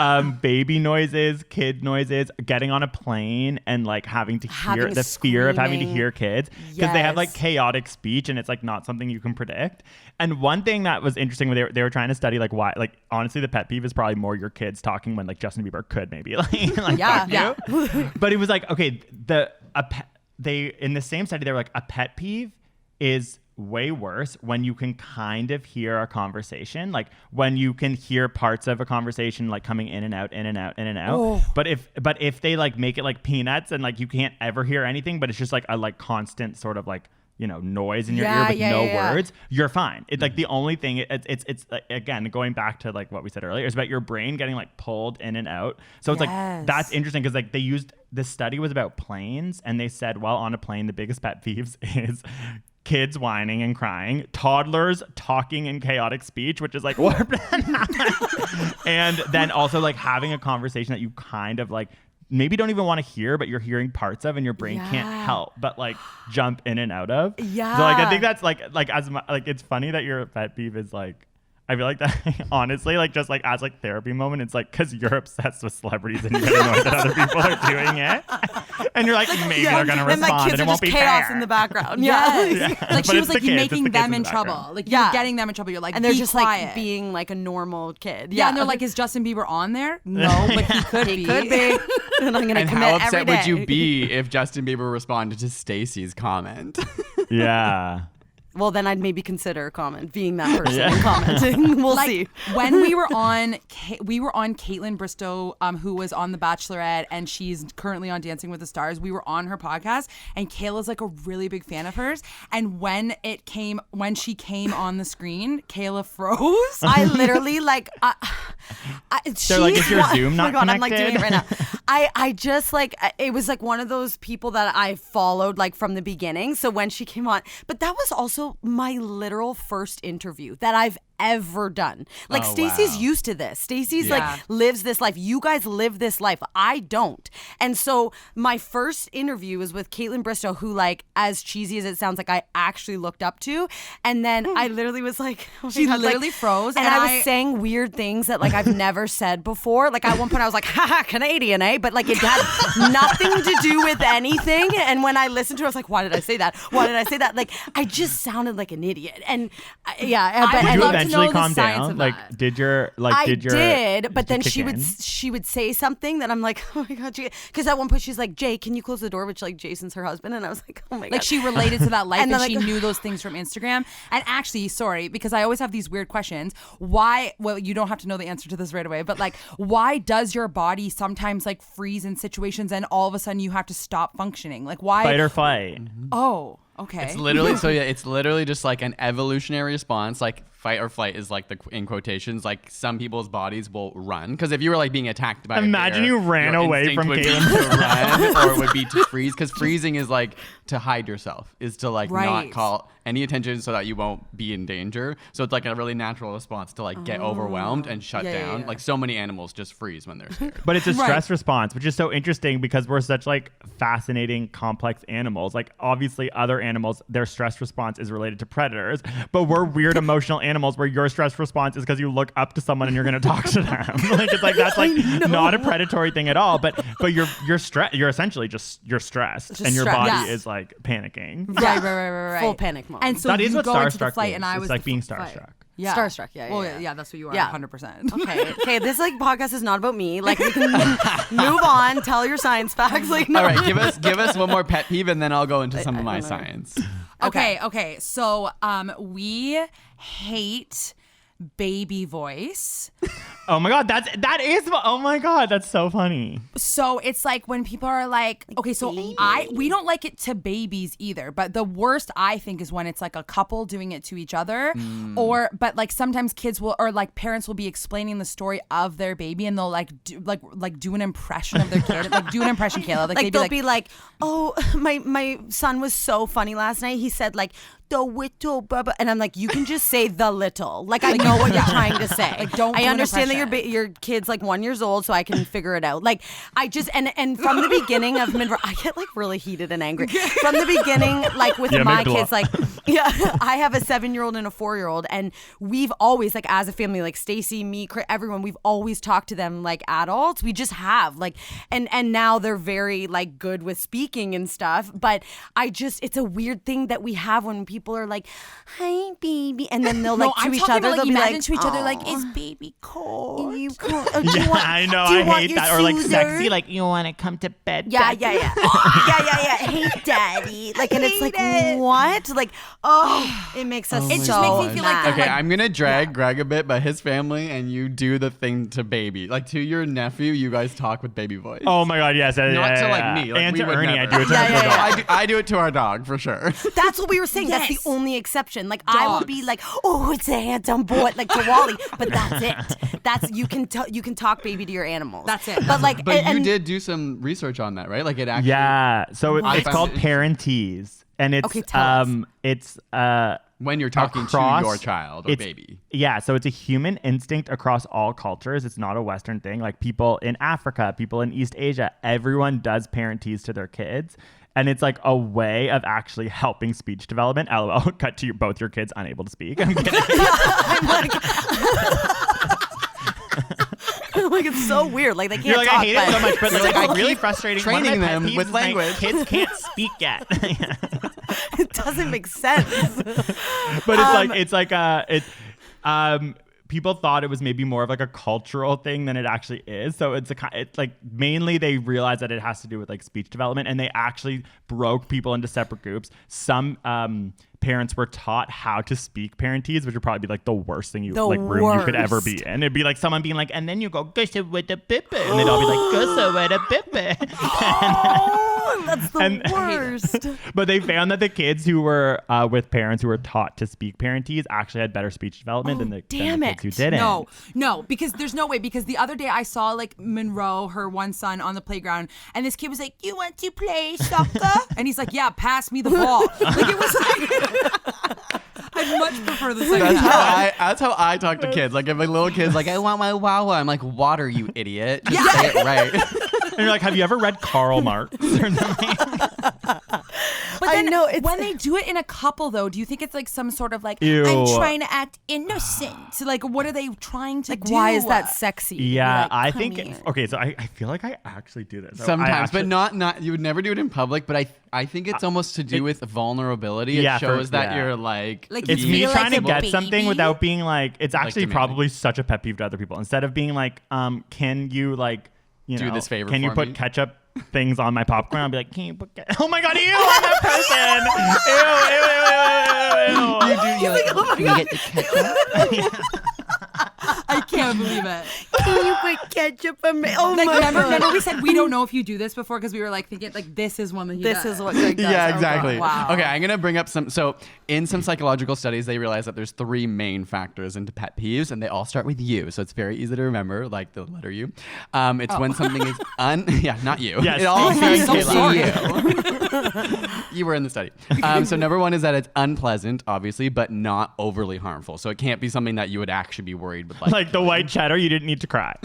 baby noises, kid noises, getting on a plane and like having to hear the fear of having to hear kids because they have like chaotic speech and it's like not something you can predict. And one thing that was interesting when they were trying to study like why, like honestly the pet peeve is probably more your kids talking when like Justin Bieber could maybe like fuck you. But it was like, okay, they in the same study they were like a pet peeve is way worse when you can kind of hear a conversation, like when you can hear parts of a conversation like coming in and out. Oh. But if they like make it like peanuts and like you can't ever hear anything, but it's just like a like constant sort of like, you know, noise in your ear with no words, you're fine. It's like the only thing it's again going back to like what we said earlier is about your brain getting like pulled in and out. So it's like that's interesting because like they used this study was about planes and they said while on a plane the biggest pet peeves is kids whining and crying, toddlers talking in chaotic speech, which is like what? And then also like having a conversation that you kind of like maybe don't even want to hear, but you're hearing parts of and your brain can't help but like jump in and out of. Yeah. So like I think that's like as like it's funny that your pet peeve is like I feel like that honestly like just like as like therapy moment it's like because you're obsessed with celebrities and you get annoyed that other people are doing it and you're like maybe they're gonna and my respond kids and it are won't just be chaos fair. in the background. Like But she was it's like the you're kids, making it's the them kids in the trouble. background. Like you're getting them in trouble. You're like And they're be just quiet. like being like a normal kid. Yeah, and they're like, is Justin Bieber on there? No, but he could be. Could be. And I'm gonna And commit how every upset day. would you be if Justin Bieber responded to Stacey's comment? Yeah. Well, then I'd maybe consider being that person and commenting. We'll see. When we were on Caitlin Bristow, who was on The Bachelorette, and she's currently on Dancing with the Stars. We were on her podcast, and Kayla's like a really big fan of hers. And when she came on the screen, Kayla froze. I literally like. So like, is your Zoom not oh my God, connected? I'm like doing it right now. I just like, it was like one of those people that I followed like from the beginning. So when she came on, but that was also my literal first interview that I've ever done. Like Stacey's used to this. Stacey's like lives this life. You guys live this life. I don't. And so my first interview was with Caitlin Bristow, who like, as cheesy as it sounds, like I actually looked up to. And then I literally was like, oh She God, literally like, froze. And I was saying weird things that like I've never said before. Like at one point I was like, haha, Canadian, eh? But like it had nothing to do with anything. And when I listened to it, I was like, why did I say that? Why did I say that? Like I just sounded like an idiot. And Did you eventually the calm science down? of Like, that. I did, but then kick she would say something that I'm like, oh my God, because at one point she's like, Jay, can you close the door? Which like Jason's her husband, and I was like, oh my God. Like she related to that life and, then, she knew those things from Instagram. And actually, sorry, because I always have these weird questions. Why, well, you don't have to know the answer to this right away, but like, why does your body sometimes like freeze in situations and all of a sudden you have to stop functioning? Like why? Fight or flight. Oh, okay. It's literally it's literally just like an evolutionary response. Like fight or flight is like in quotations. Like some people's bodies will run because if you were like being attacked by Imagine a bear, you ran your away instinct from would be Caitlin. to run or it would be to freeze because freezing is like to hide yourself, is to like not Right. call any attention so that you won't be in danger. So it's like a really natural response to like get overwhelmed and shut down. Like so many animals just freeze when they're scared. But it's a stress response, which is so interesting because we're such like fascinating, complex animals. Like obviously other animals, their stress response is related to predators, but we're weird emotional animals where your stress response is because you look up to someone and you're going to talk to them. Like it's like, that's like not a predatory thing at all, but you're stressed. You're essentially you're stressed and your body Yeah. is like panicking. Right. full panic mode. And so That you is what go into the Starstruck flight, is. and I It's was like the being fight. starstruck. Yeah. Starstruck, yeah, Well, yeah. yeah, that's what you are, Yeah. 100%. Okay, this like podcast is not about me. Like we can move on, tell your science facts. Like no. All right, give us one more pet peeve and then I'll go into some of my science. Okay. So, we hate baby voice. Oh my God, oh my God, that's so funny. So it's like when people are like, okay, so we don't like it to babies either, but the worst I think is when it's like a couple doing it to each other but like sometimes kids will, or like parents will be explaining the story of their baby and they'll like do an impression of their kid. Like do an impression, Kayla. Like they'll be like, oh, my son was so funny last night. He said like the little bubba, and I'm like, you can just say the little. Like I know what you're trying to say. Like, don't I do an understand that impression. your kid's like 1 year old, so I can figure it out. Like I just and from the beginning of I get like really heated and angry from the beginning. Like with my kids, like I have a 7-year-old and a 4-year-old, and we've always like as a family, like Stacey, me, everyone, we've always talked to them like adults. We just have like and now they're very like good with speaking and stuff. But it's a weird thing that we have when people are like, "Hi, baby," and then they'll like to each other. They'll be like, to each other, like, "Aw, is baby cold? you cold? Yeah, I know. I hate that. Or like sexy, like you want to come to bed. Yeah. Daddy?" Hey, daddy. Like, and it's like, what? Like, it makes us. It just so makes me feel like mad. they're Okay, I'm gonna drag Greg a bit, but his family and you do the thing to baby, like to your nephew. You guys talk with baby voice. Oh my God, yes. Not to like me, like and we to would Ernie, never. I do it to Yeah, her yeah, dog. yeah. I do it to our dog for sure. That's what we were saying. That's the only exception. Like I will be like, oh, it's a handsome boy, like to Wally, but that's it. That's you can talk baby to your animals. That's it. But like, But and you did do some research on that, right? Like it actually. Yeah. So I it's found called it parentese, and it's Okay, tell us. it's When you're talking across- to your child or it's- baby. Yeah, so it's a human instinct across all cultures. It's not a Western thing. Like people in Africa, people in East Asia, everyone does parentese to their kids. And it's like a way of actually helping speech development. LOL, cut to both your kids unable to speak. I'm kidding. like it's so weird. Like they can't You're like, talk. I hate it so much, but You're like, like, I it's really keep frustrating. training One of my pet them peeves with is my language. kids can't speak yet. It doesn't make sense. But it's people thought it was maybe more of like a cultural thing than it actually is. So it's like mainly they realized that it has to do with like speech development, and they actually broke people into separate groups. Some parents were taught how to speak parentese, which would probably be like the worst thing you could ever be in. It'd be like someone being like, and then you go gussa with a pippe, and they'd all be like gussa with a pippe. Oh, that's the worst. But they found that the kids who were with parents who were taught to speak parentese actually had better speech development than the kids who didn't. No, because there's no way. Because the other day I saw like Monroe, her one son, on the playground, and this kid was like, "You want to play soccer?" And he's like, "Yeah, pass me the ball." Like it was like, I'd much prefer the second time. That's how I talk to kids. Like if a little kid's like, "I want my Wawa," I'm like, "Water, you idiot." Just say it right. And you're like, have you ever read Karl Marx or something? But then when they do it in a couple, though, do you think it's like some sort of like, Ew. I'm trying to act innocent? Like, what are they trying to do? Why is that sexy? Yeah, Like, I come think. here. Okay, so I feel like I actually do this. Sometimes, but not. You would never do it in public. But I think it's almost to do with vulnerability. Yeah, It shows that you're like it's you me feel trying like to a get something baby? without being like. It's actually demanding. probably such a pet peeve to other people. Instead of being like, can you like, you Do know, this favor can you for put me? ketchup things on my popcorn? I'll be like, can you put oh my god, ew, I'm that person. You're like, can you get the ketchup? I can't believe it. Can you put ketchup on me? Oh Like, my remember God. we said we don't know if you do this before because we were like thinking like this is one that he This does. is what Greg does. Yeah, Oh, exactly. God. Wow. Okay, I'm gonna bring up some. So, in some psychological studies, they realize that there's 3 main factors into pet peeves, and they all start with U. So it's very easy to remember, like the letter U. It's when something is yeah, not you. Yes. It all I'm starts so with you. You were in the study. So number 1 is that it's unpleasant, obviously, but not overly harmful. So it can't be something that you would actually be worried with, Like the white cheddar, you didn't need to cry.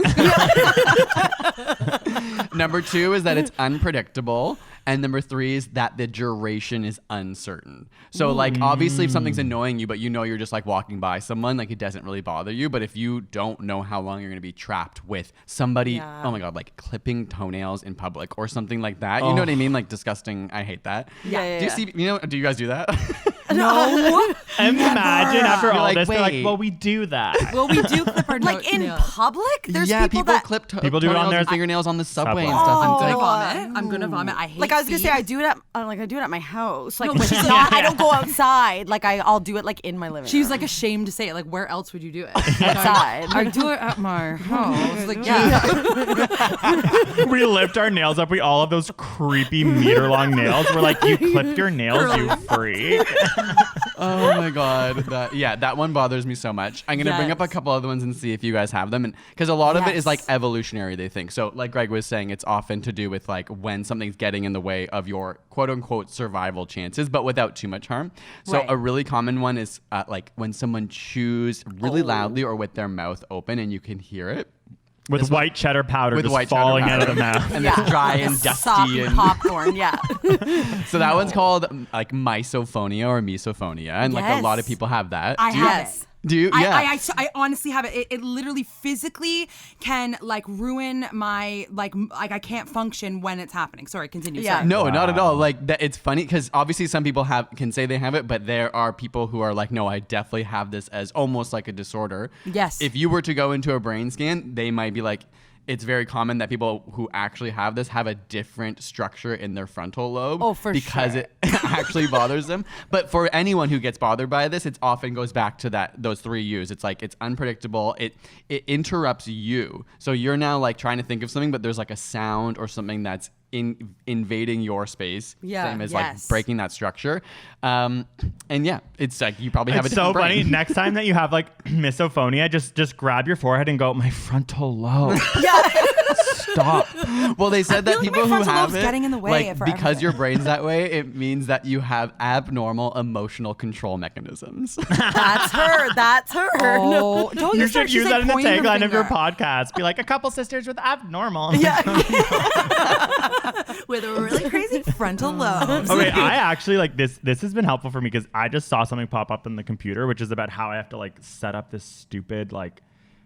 Number 2 is that it's unpredictable. And number 3 is that the duration is uncertain. So like obviously if something's annoying you, but you know you're just like walking by someone, like it doesn't really bother you. But if you don't know how long you're gonna be trapped with somebody, oh my God, like clipping toenails in public or something like that. You know what I mean? Like disgusting. I hate that. Yeah. Do you see, do you guys do that? No. Imagine after You're all like, this, they're like, wait. well, we do that. Well, we do clip our Like in nails. public? There's yeah, people people that clip People do it on toenails their and fingernails on the subway and subway. stuff. I'm And gonna it's like, vomit. I'm gonna vomit. I hate like I was gonna say feet. I do it at my house. Like No, which but is not I don't go outside. Like I'll do it like in my living room. She was like ashamed to say it. Like, where else would you do it? outside. I do it at my house. Like, yeah. We lift our nails up. We all have those creepy meter-long nails. We're like, you clip your nails, you freak. oh my God. That one bothers me so much. I'm going to bring up a couple other ones and see if you guys have them. And because a lot of it is like evolutionary, they think. So like Greg was saying, it's often to do with like when something's getting in the way of your quote unquote survival chances, but without too much harm. So Right. a really common one is like when someone chews really loudly or with their mouth open and you can hear it. With white cheddar powder With just white cheddar falling out of powder. the mouth. And it's dry and Soppy dusty and popcorn. Yeah. so that one's called like misophonia or misophonia, and like a lot of Yes. people have that. I Do you- have it. Do you? Yeah. I honestly have it. It literally physically can like ruin my like I can't function when it's happening. Sorry, continue. Yeah. Sorry. No, not at all. Like that, it's funny because obviously some people can say they have it, but there are people who are like, no, I definitely have this as almost like a disorder. Yes. If you were to go into a brain scan, they might be like, it's very common that people who actually have this have a different structure in their frontal lobe. Oh, for because sure. it actually bothers them. But for anyone who gets bothered by this, it often goes back to those 3 U's. It's like it's unpredictable. It interrupts you. So you're now like trying to think of something, but there's like a sound or something that's invading your space. Yeah. Same as Yes. like breaking that structure. And yeah, it's like you probably have It's a so different funny. brain. Next time that you have like misophonia, just grab your forehead and go, my frontal lobe. Stop. Well, they said that feel like people my who frontal have lobe's it, getting in the way like for because everything. your brain's that way, it means that you have abnormal emotional control mechanisms. That's her. That's her. Oh, don't You start- should use she's, that like, in the pointing her tagline of your finger. podcast. Be like, a couple sisters with abnormal. with a really crazy frontal lobe. Okay, I actually like this. This has been helpful for me because I just saw something pop up in the computer, which is about how I have to like set up this stupid like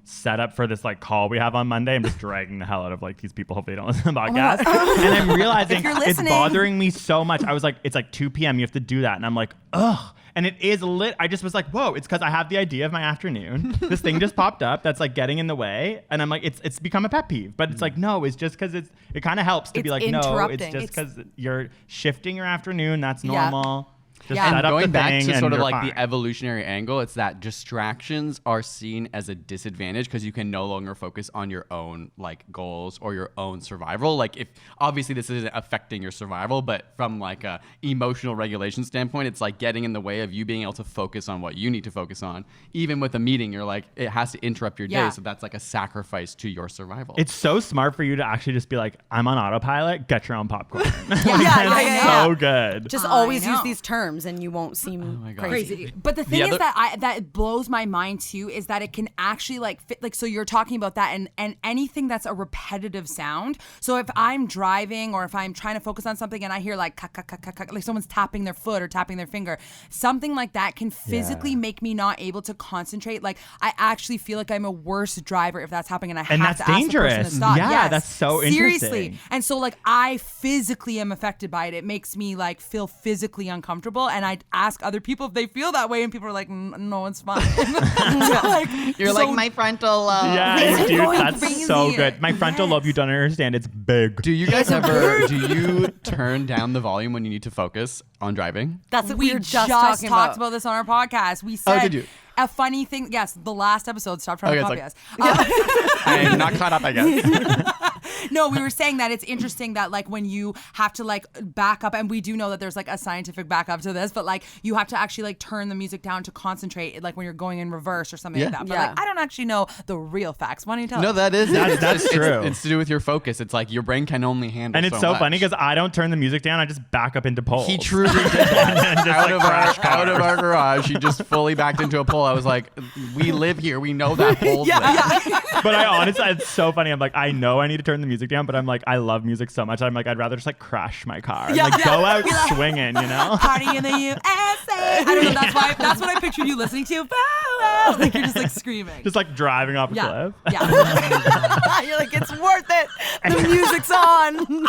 setup for this like call we have on Monday. I'm just dragging the hell out of like these people. Hopefully they don't listen to the podcast. And I'm realizing If you're it's listening. bothering me so much. I was like, it's like 2 p.m. You have to do that, and I'm like, ugh. And it is lit. I just was like, whoa, it's because I have the idea of my afternoon. This thing just popped up that's like getting in the way. And I'm like, it's become a pet peeve. But it's like, no, it's just because it kind of helps to be like, no, it's interrupting. just because you're shifting your afternoon. That's normal. Just Yeah. set And up going the back thing to and sort of you're like fine. the evolutionary angle, it's that distractions are seen as a disadvantage because you can no longer focus on your own like goals or your own survival. Like if obviously this isn't affecting your survival, but from like a emotional regulation standpoint, it's like getting in the way of you being able to focus on what you need to focus on. Even with a meeting, you're like, it has to interrupt your day. Yeah. So that's like a sacrifice to your survival. It's so smart for you to actually just be like, I'm on autopilot, get your own popcorn. Yeah. So good. Just I always know. use these terms and you won't seem my God. crazy. But the thing other- is that blows my mind too is that it can actually like fit, like, so you're talking about that and anything that's a repetitive sound. So if I'm driving or if I'm trying to focus on something and I hear like like someone's tapping their foot or tapping their finger, something like that can physically make me not able to concentrate. Like I actually feel like I'm a worse driver if that's happening and I have that's to ask the person to dangerous. stop. Yeah, Yes. that's so Seriously. interesting. And so like I physically am affected by it. It makes me like feel physically uncomfortable and I ask other people if they feel that way and people are like, no, it's fine. You're like my frontal lobe. Yeah, dude, going that's so crazy. good. My frontal lobe, you don't understand. It's big. Do you guys ever, do you turn down the volume when you need to focus on driving? That's what we we were just talking talked about this on our podcast. We said did you? a funny thing. Yes, the last episode. Stop trying to Okay, copy it's us. I am not caught up, I guess. No, we were saying that it's interesting that like when you have to like back up, and we do know that there's like a scientific backup to this, but like you have to actually like turn the music down to concentrate, like when you're going in reverse or something like Yeah. that. But Yeah. like I don't actually know the real facts. Why don't you tell No, us? that is it. That's true. It's to do with your focus. It's like your brain can only handle And it's so much. funny because I don't turn the music down. I just back up into poles. He truly did that. And just, out, like, of crash out of cars. our garage, he just fully backed into a pole. I was like, we live here. We know that pole's there. But I honestly, it's so funny. I'm like, I know I need to turn the music down, but I'm like, I love music so much. I'm like, I'd rather just like crash my car and like go out swinging, you know? Party in the USA. I don't know. That's what I pictured you listening to. Bow, wow. Like you're just like screaming. Just like driving off a yeah. cliff. Yeah. You're like, it's worth it. The music's on.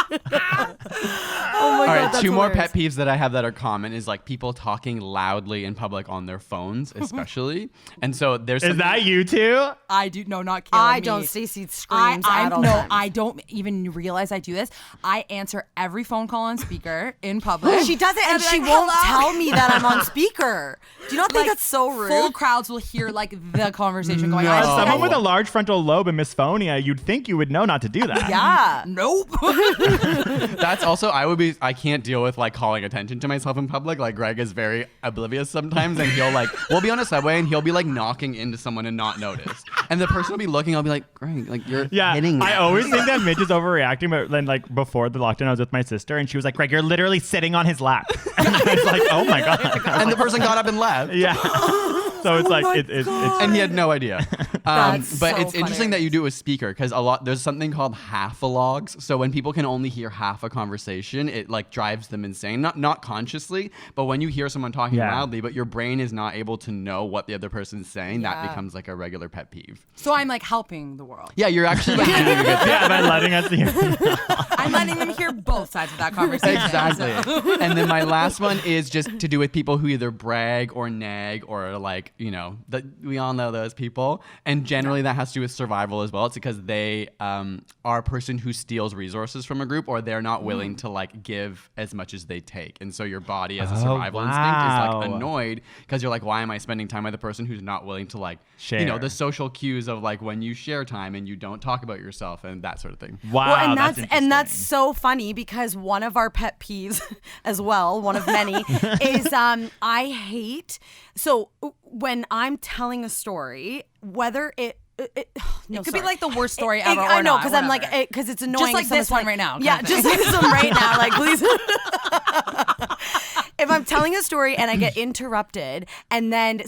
Oh my All God, right, that's two more hilarious. pet peeves that I have that are common is like people talking loudly in public on their phones, especially. And so there's Is that you too? I do. No, not Kayla. I me. don't. Stacey screams I at all no, times. I don't even realize I do this. I answer every phone call on speaker in public. She does it, and I'll be she like, won't "Hello?" tell me that I'm on speaker. Do you not think Like, that's so rude? Full crowds will hear like the conversation going No. on. As I someone just- with a large frontal lobe and misophonia, you'd think you would know not to do that. Yeah. Nope. That's also I can't deal with like calling attention to myself in public. Like Greg is very oblivious sometimes, and he'll like we'll be on a subway and he'll be like knocking into someone and not notice, and the person will be looking. I'll be like, Greg, like you're Yeah, hitting me. I always think that Mitch is overreacting, but then like before the lockdown, I was with my sister, and she was like, "Greg, you're literally sitting on his lap." And I was like, "Oh my god!" and the person got up and left. Yeah. So it's like my it's And he had no idea. That's But so it's interesting that you do a speaker because there's something called half-a-logs. So when people can only hear half a conversation, it like drives them insane. Not consciously, but when you hear someone talking Yeah. loudly, but your brain is not able to know what the other person's saying, that Yeah. becomes like a regular pet peeve. So I'm like helping the world. Yeah, you're actually like doing a good thing. yeah, by letting us hear. I'm letting them hear both sides of that conversation. Exactly. So- And then my last one is just to do with people who either brag or nag or like, you know, we all know those people. And generally that has to do with survival as well. It's because they are a person who steals resources from a group or they're not willing to like give as much as they take. And so your body as a survival instinct is wow. like annoyed because you're like, why am I spending time with a person who's not willing to like, you know, Share. the social cues of like when you share time and you don't talk about yourself and that sort of thing. Wow, Well, and that's interesting. so funny because one of our pet peeves as well, one of many, is I hate when I'm telling a story, whether it could be like the worst story It- ever. I or know not, because I'm whatever. like because it's annoying. like if this someone's one right now, Yeah, kind of just like this one right now. Like please. If I'm telling a story and I get interrupted and then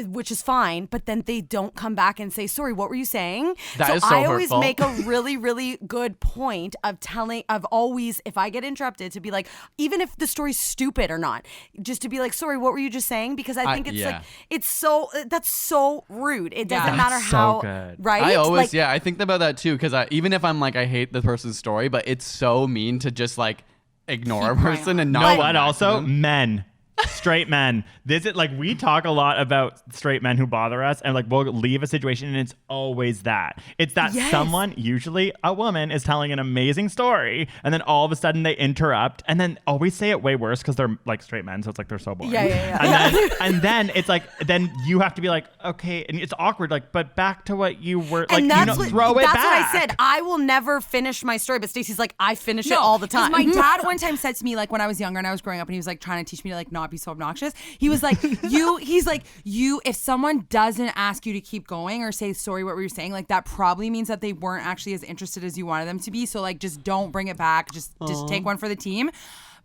which is fine, but then they don't come back and say, sorry, what were you saying? That is so I always hurtful. make a really, really good point of always, if I get interrupted, to be like, even if the story's stupid or not, just to be like, sorry, what were you just saying? Because I think that's so rude. It doesn't Yeah. matter That's so how, good. right? I always, Like, yeah, I think about that too. Because even if I'm like, I hate the person's story, but it's so mean to just like ignore a person and You not. know what? Also, men. straight men. This is like, we talk a lot about straight men who bother us, and like we'll leave a situation and it's always that. It's that someone, usually a woman, is telling an amazing story and then all of a sudden they interrupt and then always say it way worse because they're like straight men, so it's like they're so boring. And then it's like, then you have to be like, okay, and it's awkward, like, but back to what you were like, throw it back. That's what I said. I will never finish my story, but Stacey's like, I finish it all the time. My dad one time said to me, like when I was younger and I was growing up, and he was like trying to teach me to like not be so obnoxious. He was like, if someone doesn't ask you to keep going or say, sorry, what were you saying? Like that probably means that they weren't actually as interested as you wanted them to be. So like, just don't bring it back. Just take one for the team.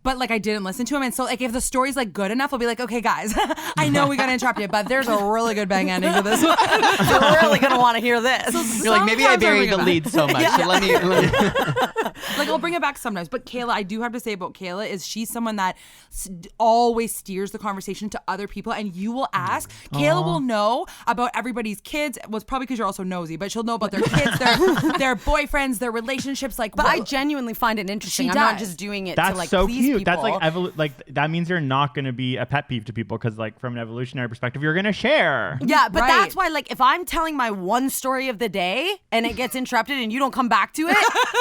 But like I didn't listen to him, and so like if the story's like good enough, I'll be like, okay, guys, I know we got to interrupt you, but there's a really good bang ending to this one. You're really gonna want to hear this. So You're like, maybe I buried the lead so much. So let me. Like I'll bring it back sometimes. But Kayla, I do have to say about Kayla is she's someone that always steers the conversation to other people, and you will ask. Kayla will know about everybody's kids. Well, it's probably because you're also nosy, but she'll know about their kids, their boyfriends, their relationships. Like, but I genuinely find it interesting. I'm not just doing it to like so please cute. people. That's like that means you're not going to be a pet peeve to people because like from an evolutionary perspective, you're going to share. Yeah, but that's why like if I'm telling my one story of the day and it gets interrupted and you don't come back to it,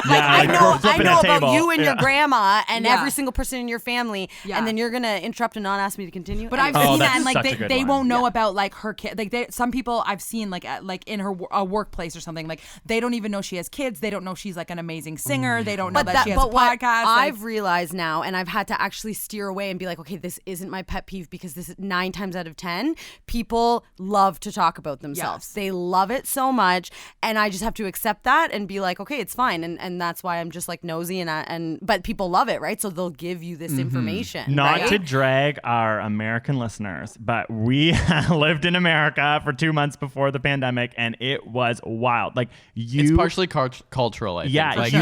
like I know about you and your grandma and every single person in your family, and then you're gonna interrupt and not ask me to continue. But I've seen that, and like they won't know about like her kid. Like some people I've seen like in her workplace or something, like they don't even know she has kids. They don't know she's like an amazing singer. They don't know that she has a podcast. I've realized now, and I've had to actually steer away and be like, okay, this isn't my pet peeve because this is 9 times out of 10 people love to talk about themselves. They love it so much, and I just have to accept that and be like, okay, it's fine, and that's why I'm just like nosy and but people love it, right? So they'll give you this information. Not to drag our American listeners, but we lived in America for 2 months before the pandemic, and it was wild. Like it's partially cultural. I think. Like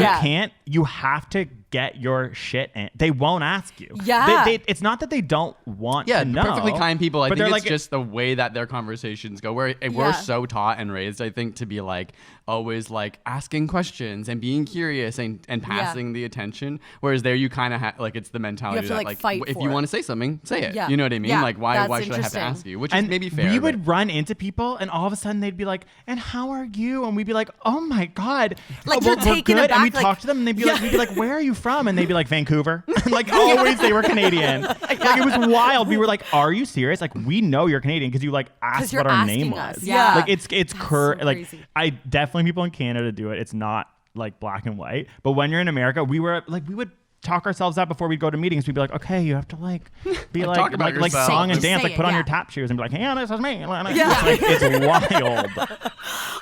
you have to get your shit in. They won't ask you. Yeah. It's not that they don't want to know. Perfectly kind people. I think it's like, just the way that their conversations go. We're so taught and raised, I think, to be like always like asking questions and being curious and passing the attention. Whereas there you kind of like it's the mentality that like fight if for you it. want to say something, say it. Yeah. You know what I mean? Yeah. Like why should I have to interesting. ask you? Which and is maybe fair. We would run into people and all of a sudden they'd be like, and how are you? And we'd be like, oh my God. Like we're you're taking good. it back. And we'd like, talk to them and they'd be like, we'd be like, where are you from? And they'd be like, Vancouver. And like always they were Canadian. Like it was wild. We were like, are you serious? Like we know you're Canadian because you like asked what our name was. Yeah. Like it's like crazy. I definitely people in Canada do it. It's not like black and white. But when you're in America, we would talk ourselves out before we'd go to meetings. We'd be like, okay, you have to like be like song and dance, like put on your tap shoes and be like, hey, this is me. Like, it's wild.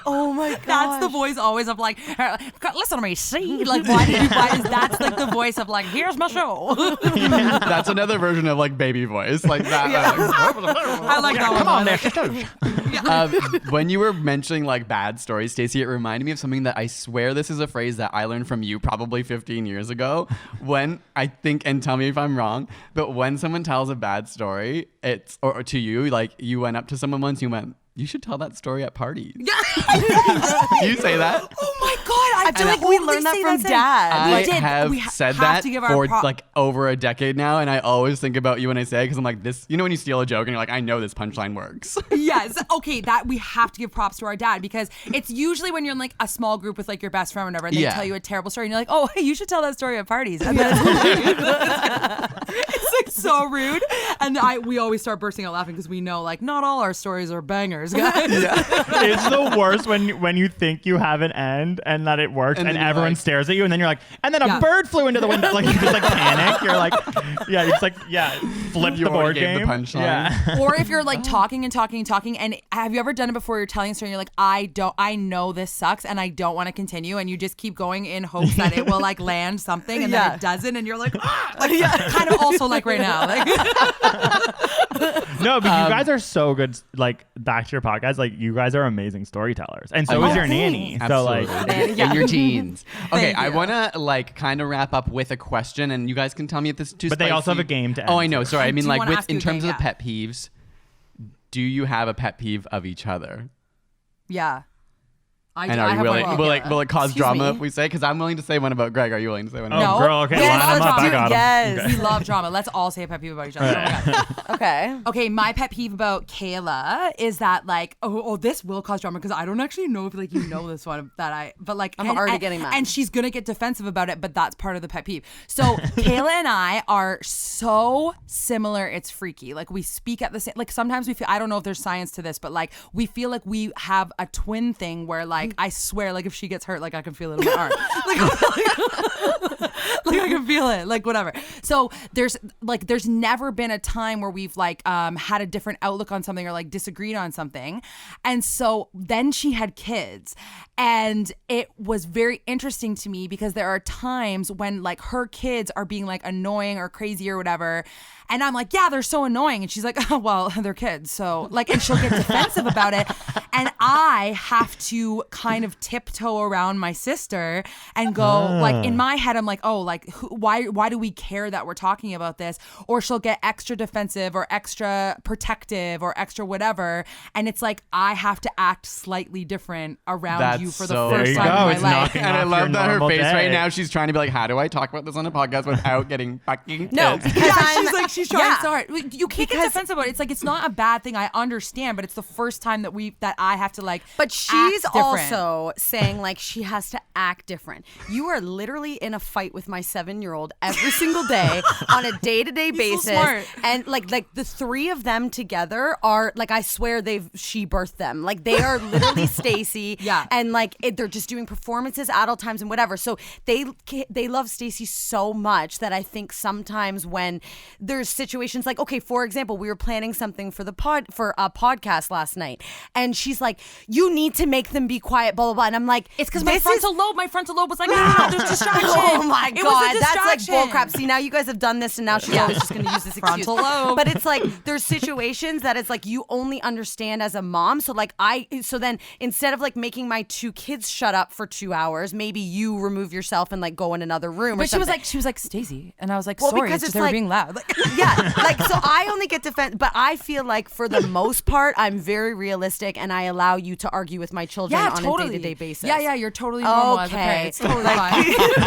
Oh my God. That's the voice always of like, listen to me, see? Like, that's like the voice of like, here's my show. That's another version of like baby voice. Like that. I like that one. Come on there. When you were mentioning like bad stories, Stacey, it reminded me of something that I swear this is a phrase that I learned from you probably 15 years ago. When I think, and tell me if I'm wrong, but when someone tells a bad story, it's or to you, like you went up to someone once, you went, you should tell that story at parties. Yeah. You say that? Oh my God. I feel like we learned that from Dad. I have said that for like over a decade now, and I always think about you when I say it because I'm like, this, you know when you steal a joke and you're like, I know this punchline works. Yes. Okay, that we have to give props to our dad because it's usually when you're in like a small group with like your best friend or whatever and they tell you a terrible story and you're like, oh, hey, you should tell that story at parties. And then it's like so rude. And we always start bursting out laughing because we know like not all our stories are bangers, guys. It's the worst when you think you have an end and that it works and everyone like, stares at you and then you're like, and then a bird flew into the window. Like you just like panic. You're like, flip the board game. The punchline. Or if you're like talking and have you ever done it before you're telling a story and you're like, I know this sucks and I don't want to continue and you just keep going in hopes that it will like land something and then it doesn't and you're like, kind of also like right now. Like No, but you guys are so good. Like back to your podcast, like you guys are amazing storytellers, and so is your nanny. Absolutely. So like, and your jeans. Okay, I want to like kind of wrap up with a question, and you guys can tell me if this is too. But spicy. they also have a game to end. Oh, I know. Sorry, I mean like with in terms of the pet peeves. Do you have a pet peeve of each other? Yeah. I And I are you have one willing? about Will it cause Excuse drama me? if we say? Because I'm willing to say one about Greg. Are you willing to say one Oh, about? No. girl, okay, Yes, line 'em up. I dude, got 'em. yes. We love drama. Let's all say a pet peeve about each other. Oh my God. Okay. Okay, my pet peeve about Kayla is that like, this will cause drama because I don't actually know if like you know this one but like I'm already getting mad. and she's gonna get defensive about it, but that's part of the pet peeve. So Kayla and I are so similar, it's freaky. Like we speak at the same. Like sometimes we feel. I don't know if there's science to this, but like we feel like we have a twin thing where like I swear like if she gets hurt, like I can feel it in my arm. Like I can feel it, like whatever. So there's never been a time where we've like had a different outlook on something or like disagreed on something. And so then she had kids, and it was very interesting to me because there are times when like her kids are being like annoying or crazy or whatever. And I'm like, yeah, they're so annoying. And she's like, oh, well, they're kids. So like, and she'll get defensive about it. And I have to kind of tiptoe around my sister and go like in my head, I'm like, oh, like why do we care that we're talking about this? Or she'll get extra defensive or extra protective or extra whatever. And it's like, I have to act slightly different around you for the so- first There you time go. in my It's life. knocking And I off love your that her normal face right day. now. She's trying to be like, how do I talk about this on a podcast without getting fucking No, pissed? because She's like, she's trying so hard. You can't get Because- defensive about it. It's like, it's not a bad thing. I understand, but it's the first time that I have to like. But she's act different. also saying like she has to act different. You are literally in a fight with my 7-year-old every single day on a day-to-day so basis, smart. and like the three of them together are like, I swear she birthed them. Like they are literally Stacey. Yeah. And like they're just doing performances at all times and whatever. So they love Stacey so much that I think sometimes when there's situations like, okay, for example, we were planning something for a podcast last night, and she's like, you need to make them be quiet, blah blah blah, and I'm like, It's because my frontal lobe was like, there's distraction. Oh my It was a god, that's like distraction. bullcrap. See, now you guys have done this, and now she's always just going to use this excuse. Frontal lobe. But it's like there's situations that it's like you only understand as a mom. So like so then instead of like making my 2 kids shut up for 2 hours, maybe you remove yourself and like go in another room. But or something. she was like Stacey, and I was like, Well, sorry, because it's just it's they were like- being loud. Like, Yeah, like so I only get defense, but I feel like for the most part I'm very realistic, and I allow you to argue with my children yeah, on totally. a day-to-day basis. Yeah, you're totally normal as a parent. Okay. It's totally fine.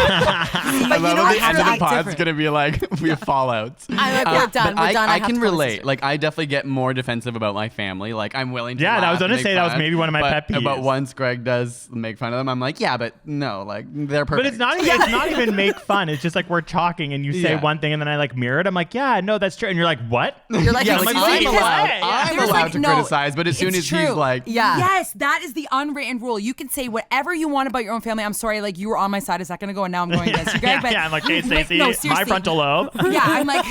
I But you love don't at the end of have the to pod's act gonna be like we have fallouts. I'm like, we're done. But We're done. I have can to call this relate. sister. Like I definitely get more defensive about my family. Like I'm willing to. Yeah, I laugh was gonna and say make that was fun, maybe one of my but- pet peeves. But once Greg does make fun of them, I'm like, yeah, but no, like they're perfect. But it's not even make fun. It's just like we're talking and you say Yeah. one thing and then I like mirror it. I'm like, yeah, no, that's true. And you're like, what? You're like, yeah, excuse like me? I'm Because- allowed. Yeah. I'm There's, allowed like, to no, criticize, but as soon it's as he's true. like, Yeah. Yes, that is the unwritten rule. You can say whatever you want about your own family. I'm sorry, like you were on my side a second ago, and now I'm going against you, Greg. Yeah, But yeah, I'm like, hey, Stacey, no, my seriously. frontal lobe. Yeah, I'm like,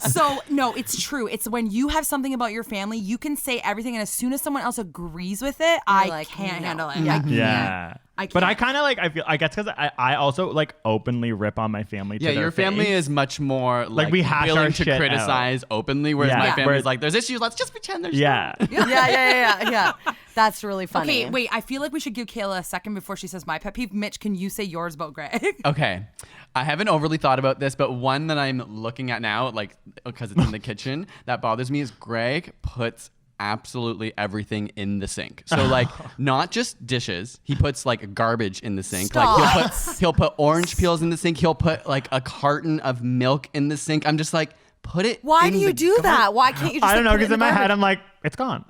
so no, it's true. It's when you have something about your family, you can say everything, and as soon as someone else agrees with it, I like, can't no. handle it. Yeah. I can't. Yeah. I But I can't. kind of like, I guess because I also like openly rip on my family to yeah, their your family face. is much more like we hash our willing to shit criticize openly, whereas Yeah. my Yeah. family's Whereas- like, there's issues, let's just pretend there's Yeah. Yeah. That's really funny. Okay, wait. I feel like we should give Kayla a second before she says my pet peeve. Mitch, can you say yours about Greg? Okay. I haven't overly thought about this, but one that I'm looking at now, like, because it's in the kitchen, that bothers me is Greg puts absolutely everything in the sink. So like not just dishes, he puts like garbage in the sink. Stop. Like he'll put orange peels in the sink. He'll put like a carton of milk in the sink. I'm just like, put it Why in do you the do that? Why can't you just I don't like, know, put it because in my the head, garbage? I'm like, it's gone.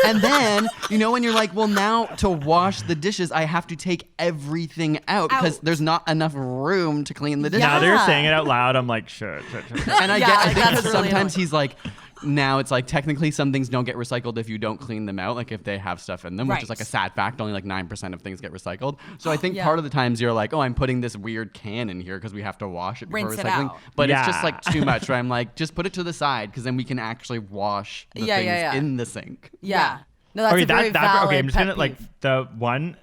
And then, you know, when you're like, well, now to wash the dishes, I have to take everything out because there's not enough room to clean the dishes. Now that you're Yeah. saying it out loud, I'm like, sure. And I Yeah, get, I like, think that's that really sometimes annoying. he's like, now it's like technically some things don't get recycled if you don't clean them out, like if they have stuff in them, which is Right. like a sad fact. Only like 9% of things get recycled. So I think Yeah. part of the times you're like, oh, I'm putting this weird can in here because we have to wash it before Rinse it recycling. out. But it's Yeah. just like too much. Where I'm like, just put it to the side because then we can actually wash the Yeah, things yeah, yeah. in the sink. Yeah. No, that's Okay, a very okay, I'm valid just gonna pet like peeve. the one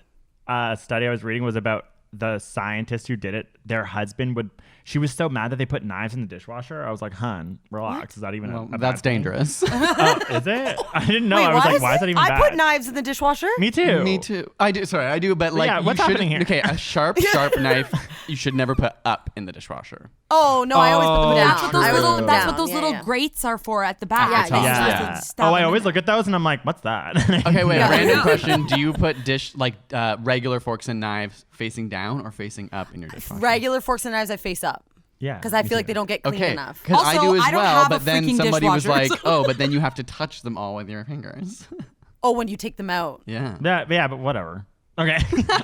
study I was reading was about the scientist who did it, their husband would. She was so mad that they put knives in the dishwasher. I was like, hun, relax. Is that even a That's bad thing? dangerous. Oh, is it? I didn't know. Wait, I was what? like, why is that even bad? I put knives in the dishwasher. Me too. Me too. I do. Sorry, I do. But like, yeah, you what's should. happening here? Okay, a sharp knife. You should never put up in the dishwasher. Oh no, I always put them down. That's what those I little, always put them that's down. what those Yeah, little yeah. grates are for at the back. Yeah, At the top. yeah. Yeah. Just stab Oh, I them always in look at those and I'm like, what's that? Okay, wait. Yeah. Random question: do you put regular forks and knives facing down or facing up in your dishwasher? Regular forks and knives I face up Yeah. because I me feel like too. they don't get clean Okay, enough. because I Also, do as I don't well. have a But then freaking somebody was dishwasher, like, so- "Oh, but then you have to touch them all with your fingers." Oh, when you take them out. Yeah. Yeah, but whatever. Okay,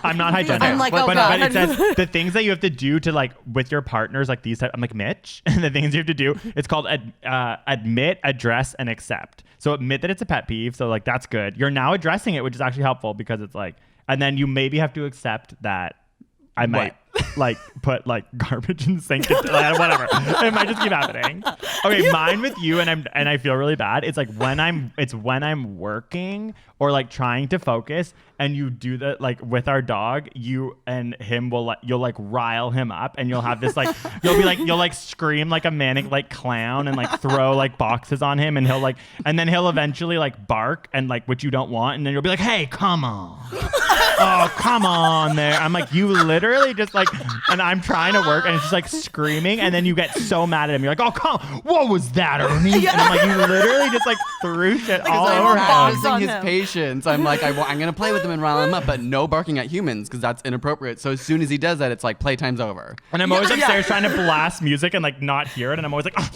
I'm not hygienic. I'm like, oh, but God. it says the things that you have to do to like with your partners, like these. I'm like Mitch, and the things you have to do. It's called admit, address, and accept. So admit that it's a pet peeve. So like that's good. You're now addressing it, which is actually helpful because it's like, and then you maybe have to accept that I might like put like garbage in the sink, whatever. It might just keep happening. Okay, mine with you, and I feel really bad. It's like when I'm working or like trying to focus, and you do that like with our dog, you and him you'll like rile him up, and you'll have this like you'll like scream like a manic like clown and like throw like boxes on him, and then he'll eventually like bark and like which you don't want, and then you'll be like, hey, come on. Oh, come on there. I'm like, you literally just like, and I'm trying to work and it's just like screaming. And then you get so mad at him. You're like, oh, come on. What was that, Ernie? And I'm like, you literally just like threw shit all I'm over bombs him. on practicing his him. patience. I'm like, I'm going to play with him and rile him up, but no barking at humans because that's inappropriate. So as soon as he does that, it's like playtime's over. And I'm always upstairs trying to blast music and like not hear it. And I'm always like, oh.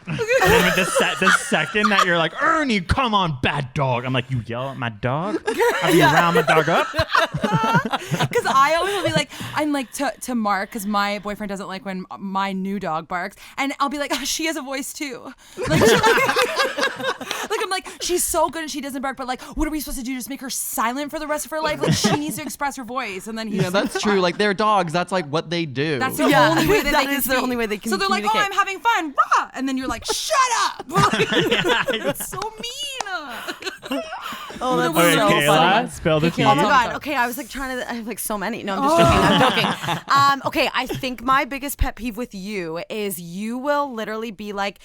And then with the second that you're like, Ernie, come on, bad dog. I'm like, you yell at my dog? I'll be round my dog up. Because I always will be like, I'm like to Mark, because my boyfriend doesn't like when my new dog barks, and I'll be like, oh, she has a voice too. Like, like I'm like, she's so good and she doesn't bark, but like, what are we supposed to do? Just make her silent for the rest of her life? Like, she needs to express her voice, and then he's Yeah, that's true. Like they're dogs. That's like what they do. That's the Yeah, only way that that they can is the only way they can So they're like, oh, communicate. I'm having fun, rah! And then you're like, shut up. It's so mean. Oh, that's Okay, so Kayla, funny. spill the tea. Oh my God. Okay, I was like trying to. I have like so many. No, I'm just joking. I'm joking. Okay, I think my biggest pet peeve with you is you will literally be like,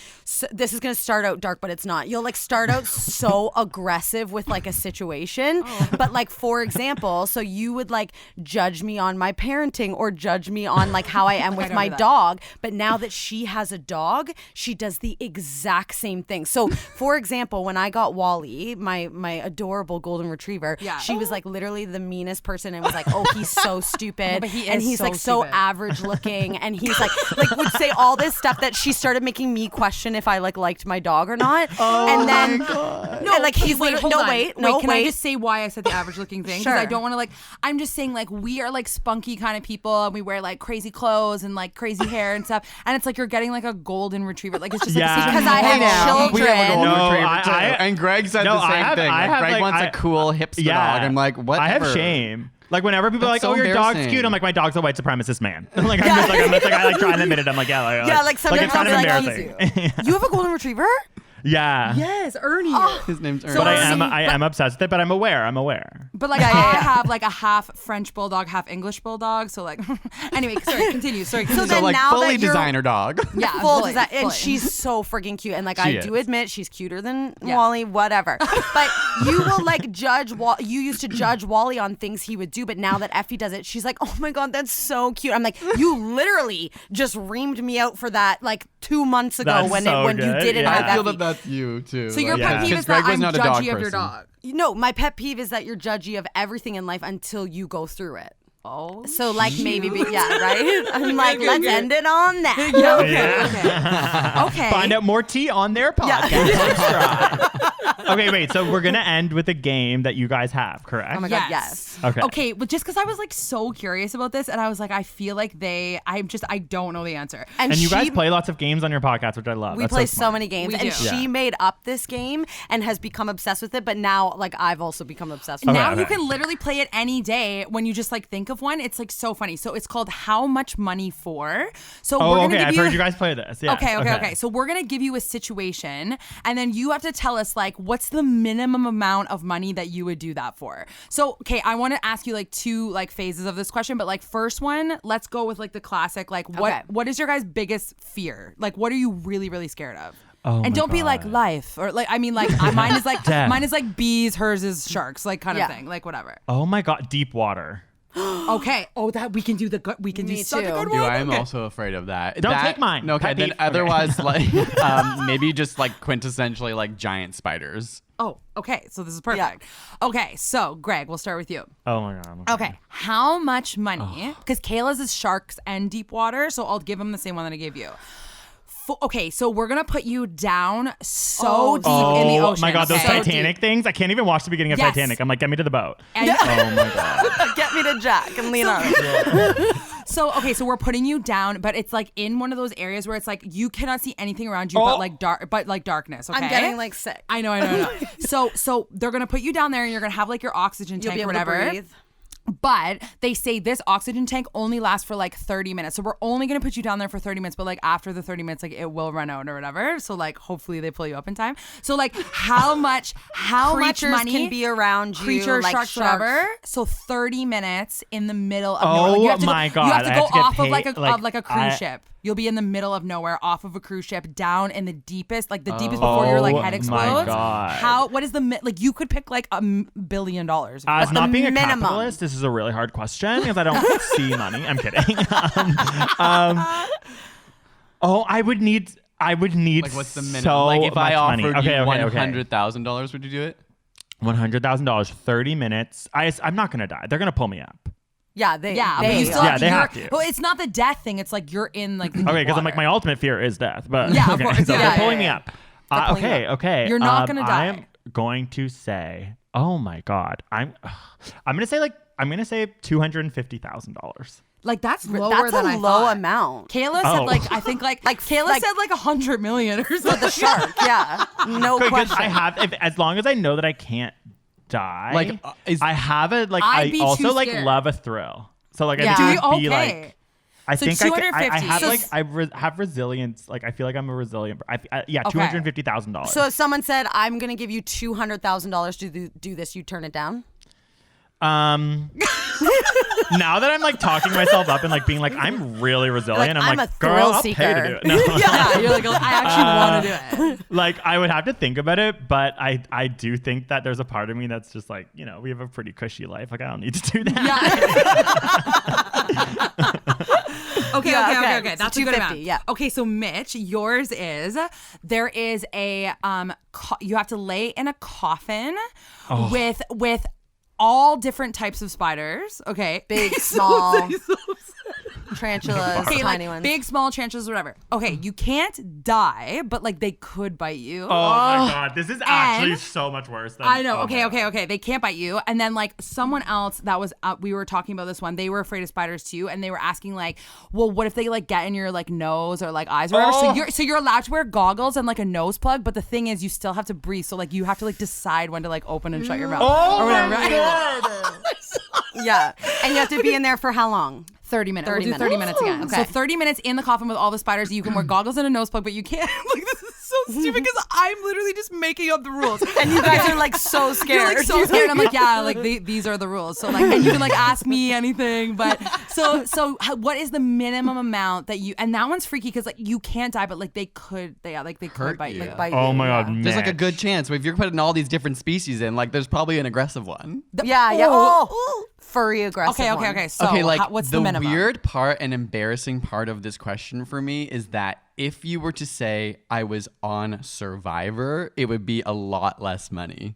this is gonna start out dark, but it's not. You'll like start out so aggressive with like a situation, but like for example, so you would like judge me on my parenting or judge me on like how I am with don't my do that. dog. But now that she has a dog, she does the exact same thing. So for example, when I got Wally, my adorable golden retriever, Yeah. she was like literally the meanest person and was like, oh, he's so stupid. but he and is he's so like so stupid. average looking. And he's like would say all this stuff that she started making me question if I like liked my dog or not. And then No, and like he's wait, literally hold no on. wait, no Can wait. I just say why I said the average looking thing? Because Sure. I don't want to like. I'm just saying like we are like spunky kind of people, and we wear like crazy clothes and like crazy hair and stuff. And it's like you're getting like a golden retriever. Like it's just Yeah. like because I Hey have now, we have a golden children. No, retriever I- too. And Greg said No, the same I have- thing. I have, Greg like, wants I- a cool hipster dog. I'm like, whatever. I have shame. Like whenever people are like, That's "Oh, so your dog's embarrassing. cute," I'm like, "My dog's a white supremacist man." like I'm just like I like try and admit it. I'm like, yeah, Yeah, like sometimes it's kind I'll of be like, embarrassing. You have a golden retriever? Yeah. yes, Ernie. His name's Ernie. But So- I am obsessed with it. But I'm aware. But like I have like a half French bulldog, half English bulldog. So like, anyway, sorry, continue. Sorry, So continue. then so like now fully that you're- designer dog. yeah, Full fully, design, and fully. she's so freaking cute. And like She I is. do admit she's cuter than Yeah. Wally, whatever. But you will like judge. You used to judge Wally on things he would do, but now that Effie does it, she's like, "Oh my God, that's so cute." I'm like, "You literally just reamed me out for that like 2 months ago That's when so you good, didn't yeah. have I feel Effie." that that's you too. So your Like, Yeah. pet peeve because is Greg that was I'm not a dog judgy of your person. dog. No, my pet peeve is that you're judgy of everything in life until you go through it. Oh, So like maybe, yeah, right? I'm like, let's end it on that. Yeah. okay. Find out more tea on their podcast. Subscribe. Okay, wait. So we're gonna end with a game that you guys have, correct? Oh my God, yes. Okay. Okay, but just because I was like so curious about this, and I was like, I feel like I don't know the answer. And you guys she- play lots of games on your podcast, which I love. We That's play so so smart. many games, We and do. she Yeah. made up this game and has become obsessed with it. But now, like, I've also become obsessed with Okay, Now it. you okay. can literally play it any day when you just like think of one. It's like so funny. So it's called How Much Money For. So Oh, we're gonna okay. give I've you heard you guys play this. Yes. Okay. So we're gonna give you a situation, and then you have to tell us like what's the minimum amount of money that you would do that for? So, okay, I want to ask you like two like phases of this question, but like first one, let's go with like the classic. Like, what is your guys' biggest fear? Like, what are you really, really scared of? Oh and my don't be God. like life or like, I mean, like mine is like bees, hers is sharks, like kind of thing, like whatever. Oh my God, deep water. Okay. Oh, that we can do such a good Dude, one. I'm Okay. also afraid of that. Don't take mine. No, okay, Pet then peeve. otherwise, like, maybe just like quintessentially like giant spiders. Oh, okay. So this is perfect. Okay, so Greg, we'll start with you. Oh my God. Okay, how much money? Because Kayla's is sharks and deep water, so I'll give him the same one that I gave you. Okay, so we're gonna put you down so deep in the ocean. Oh my God, those okay? Titanic things. I can't even watch the beginning of Yes. Titanic. I'm like, get me to the boat. And- Oh my God. Get me to Jack and lean on it. So okay, so we're putting you down, but it's like in one of those areas where it's like you cannot see anything around you but like darkness. Okay, I'm getting like sick. I know. So they're gonna put you down there, and you're gonna have like your oxygen You'll tank be or able to whatever. breathe. But they say this oxygen tank only lasts for like 30 minutes. So we're only going to put you down there for 30 minutes. But like after the 30 minutes, like it will run out or whatever. So like hopefully they pull you up in time. So like how much Creatures money can be around you, creatures, like sharks, sharks. whatever. So 30 minutes in the middle of Oh nowhere. Like, you have to my go, God, You have to I go have to get off of paid, like a cruise ship. You'll be in the middle of nowhere, off of a cruise ship, down in the deepest, like the deepest before your like head my explodes. God. What is like you could pick like $1 billion. As not being a minimum? capitalist, this is a really hard question because I don't see money. I'm kidding. I would need. Like, what's the minimum? So like, if I much offered money. you Okay. $100,000, would you do it? $100,000, 30 minutes. I'm not gonna die. They're gonna pull me up. Yeah, they. But you still Yeah, have they you're- have to. Well, it's not the death thing. It's like you're in like the Okay, deep because I'm like water. my ultimate fear is death. But Yeah, of okay, course. so Yeah, they're yeah, pulling me yeah. up. pulling you up. Okay. You're not gonna die. I'm going to say. Oh my God. I'm gonna say $250,000. Like that's lower That's than a I low thought. amount. Kayla Oh. said like I think like Kayla like- said like 100 million or something. The shark, yeah, no Because question. as long as I know that I can't die, Like, I have a like. I'd I be also too like scared. love a thrill. So like Yeah. I Do think you? it would be Okay. like. I So think I 250. have So like have resilience. Like I feel like I'm a resilient. Yeah, Okay. $250,000. So if someone said, "I'm going to give you $200,000 to do this," you turn it down? Now that I'm like talking myself up and like being like I'm really resilient, Like, I'm I'm like, a girl, thrill I'll pay to seeker. do it. No. Yeah, you're like I actually want to do it. Like I would have to think about it, but I do think that there's a part of me that's just like, we have a pretty cushy life. Like I don't need to do that. Okay. Yeah, okay. That's So a good 250, amount. yeah. Okay, so Mitch, yours is there is a you have to lay in a coffin with all different types of spiders. Okay, Big, small, tarantulas, Okay, tiny like ones. big, small tarantulas, whatever. Okay, you can't die, but like they could bite you. Oh my God, this is actually And- so much worse than I know. oh my God. Okay. They can't bite you. And then like someone else that was we were talking about this one. They were afraid of spiders too, and they were asking like, well, what if they like get in your like nose or like eyes or whatever? Oh. So you're allowed to wear goggles and like a nose plug, but the thing is, you still have to breathe. So like you have to like decide when to like open and shut your mouth Oh or whatever. my God. Yeah, and you have to be in there for how long? 30 minutes. 30 We'll do 30 minutes again. Okay. So 30 minutes in the coffin with all the spiders. You can wear goggles and a nose plug, but you can't. Like this is so stupid because I'm literally just making up the rules. And you guys are like so You're scared. like so scared. I'm like, yeah, like these are the rules. So like, and you can like ask me anything. But what is the minimum amount that you? And that one's freaky because like you can't die, but like they could Hurt bite you. you. Bite Oh you, my yeah. God, There's like a Mitch. good chance. If you're putting all these different species in, like, there's probably an aggressive one. Yeah. Oh, furry aggressive. Okay. one. So Okay, like what's the the minimum? weird part and embarrassing part of this question for me is that if you were to say I was on Survivor, it would be a lot less money.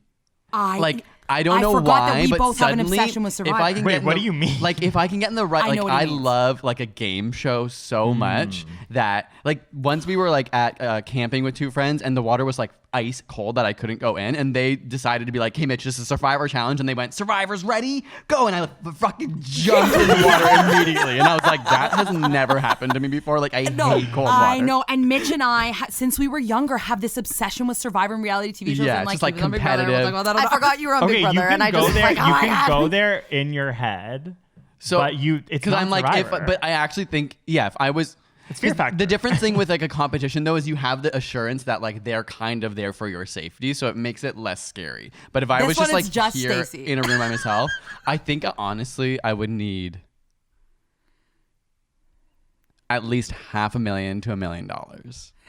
I don't know forgot that why, we but both have an suddenly, obsession with if I Survivor. can Wait, get in what the- do you mean? Like, if I can get in the right, I like, know what he I means. love like a game show so much that, like, once we were like at camping with two friends and the water was like ice cold that I couldn't go in, and they decided to be like, "Hey, Mitch, this is a Survivor challenge," and they went, "Survivor's ready, go!" And I like, fucking jumped in the water immediately, and I was like, that has never happened to me before. Like, I hate cold water. I know, and Mitch and I, since we were younger, have this obsession with Survivor and reality TV shows. Yeah, and, it's just, like, he was on Big Brother, we'll talk about that I on- forgot you were on Okay, Big you Brother, can and I go just there. like, oh You my can God. go there in your head. So, but it's because not I'm like, Survivor. but I actually think, yeah, if I was, It's fear factor. The different thing with like a competition though is you have the assurance that like they're kind of there for your safety, so it makes it less scary. But if I This was one just like is just here Stacey. in a room by myself, I think honestly I would need at least $500,000 to $1 million.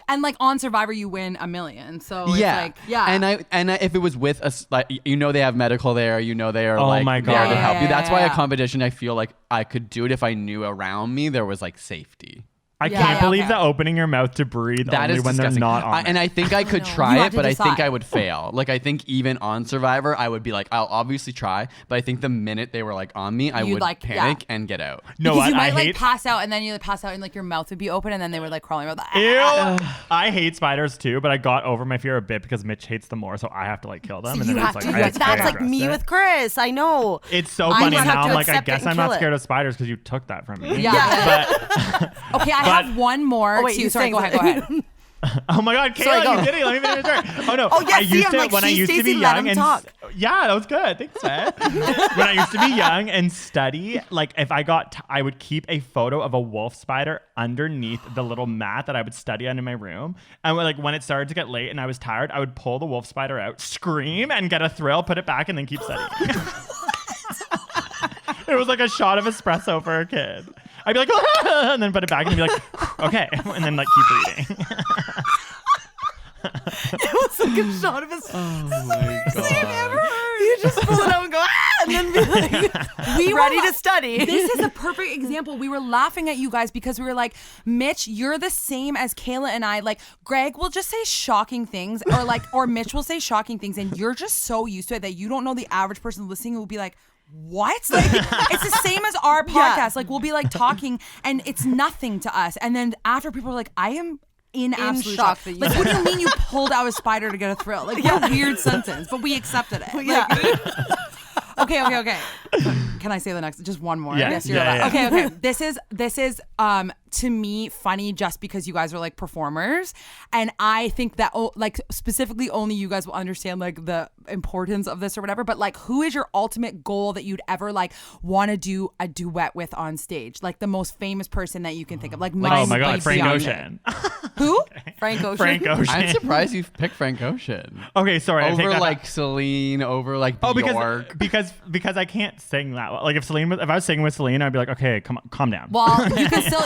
And like on Survivor, you win $1 million. So it's like, yeah. And if it was with us, like they have medical there, they are Oh like my there God. to help you. That's why a yeah. competition, I feel like I could do it if I knew around me there was like safety. I Yeah, can't yeah, believe okay. that opening your mouth to breathe That only is when disgusting. they're not on. And I think I could You try have it, to but I think decide. I would fail. Like I think even on Survivor, I would be like, I'll obviously try, but I think the minute they were like on me, I You'd, would like, panic and get out. no, because you I might like hate. pass out and then you pass out and like your mouth would be open and then they would like crawling around. Ew. I hate spiders too, but I got over my fear a bit because Mitch hates them more, so I have to like kill them. So and you then have it's to like do I it. That's I like address me it. with Chris. I know. It's so I funny just have now. to I'm like, I accept it guess and I'm not kill it. scared of spiders because you took that from me. Yeah. But Okay, I have one more. Oh, wait, too. you Sorry, saying go ahead. Go ahead. oh my God, Sorry, Kayla, go. you did it. Let me finish my story. Oh no. Oh, yeah, I see, used I'm to like, when I she, used to Stacey, be let young him and talk. yeah, that was good. Thanks, Ed. When I used to be young and study, like if I I would keep a photo of a wolf spider underneath the little mat that I would study on in my room. And when it started to get late and I was tired, I would pull the wolf spider out, scream, and get a thrill, put it back, and then keep studying. It was like a shot of espresso for a kid. I'd be like, and then put it back and be like, okay, and then like keep reading. It was like a shot of his. Oh my God. You just pull it out and go, and then be like, We were ready la- to study. This is a perfect example. We were laughing at you guys because we were like, Mitch, you're the same as Kayla and I. Like, Greg will just say shocking things, or Mitch will say shocking things, and you're just so used to it that you don't know the average person listening will be like, what? Like, it's the same as our podcast. Yeah. Like, we'll be like talking, and it's nothing to us. And then after people are like, I am in absolute shock shock. that you Like, said what do you mean you pulled out a spider to get a thrill? Like, what a weird sentence, but we accepted it. Yeah. Okay. Can I say the next? Just one more. Yeah. Yes, you're Yeah, allowed. yeah. Okay. This is to me funny just because you guys are like performers, and I think that like specifically only you guys will understand like the importance of this or whatever. But like, who is your ultimate goal that you'd ever like want to do a duet with on stage? Like the most famous person that you can think of. Like Oh mine my would God, be Frank Beyonce. Ocean. Who? Frank Ocean. Frank Ocean. I'm surprised you picked Frank Ocean. Okay, sorry. I take Over that like back. Celine, over like Oh, Bjork. because I can't sing that well. Like if I was singing with Celine, I'd be like, okay, calm down. Well,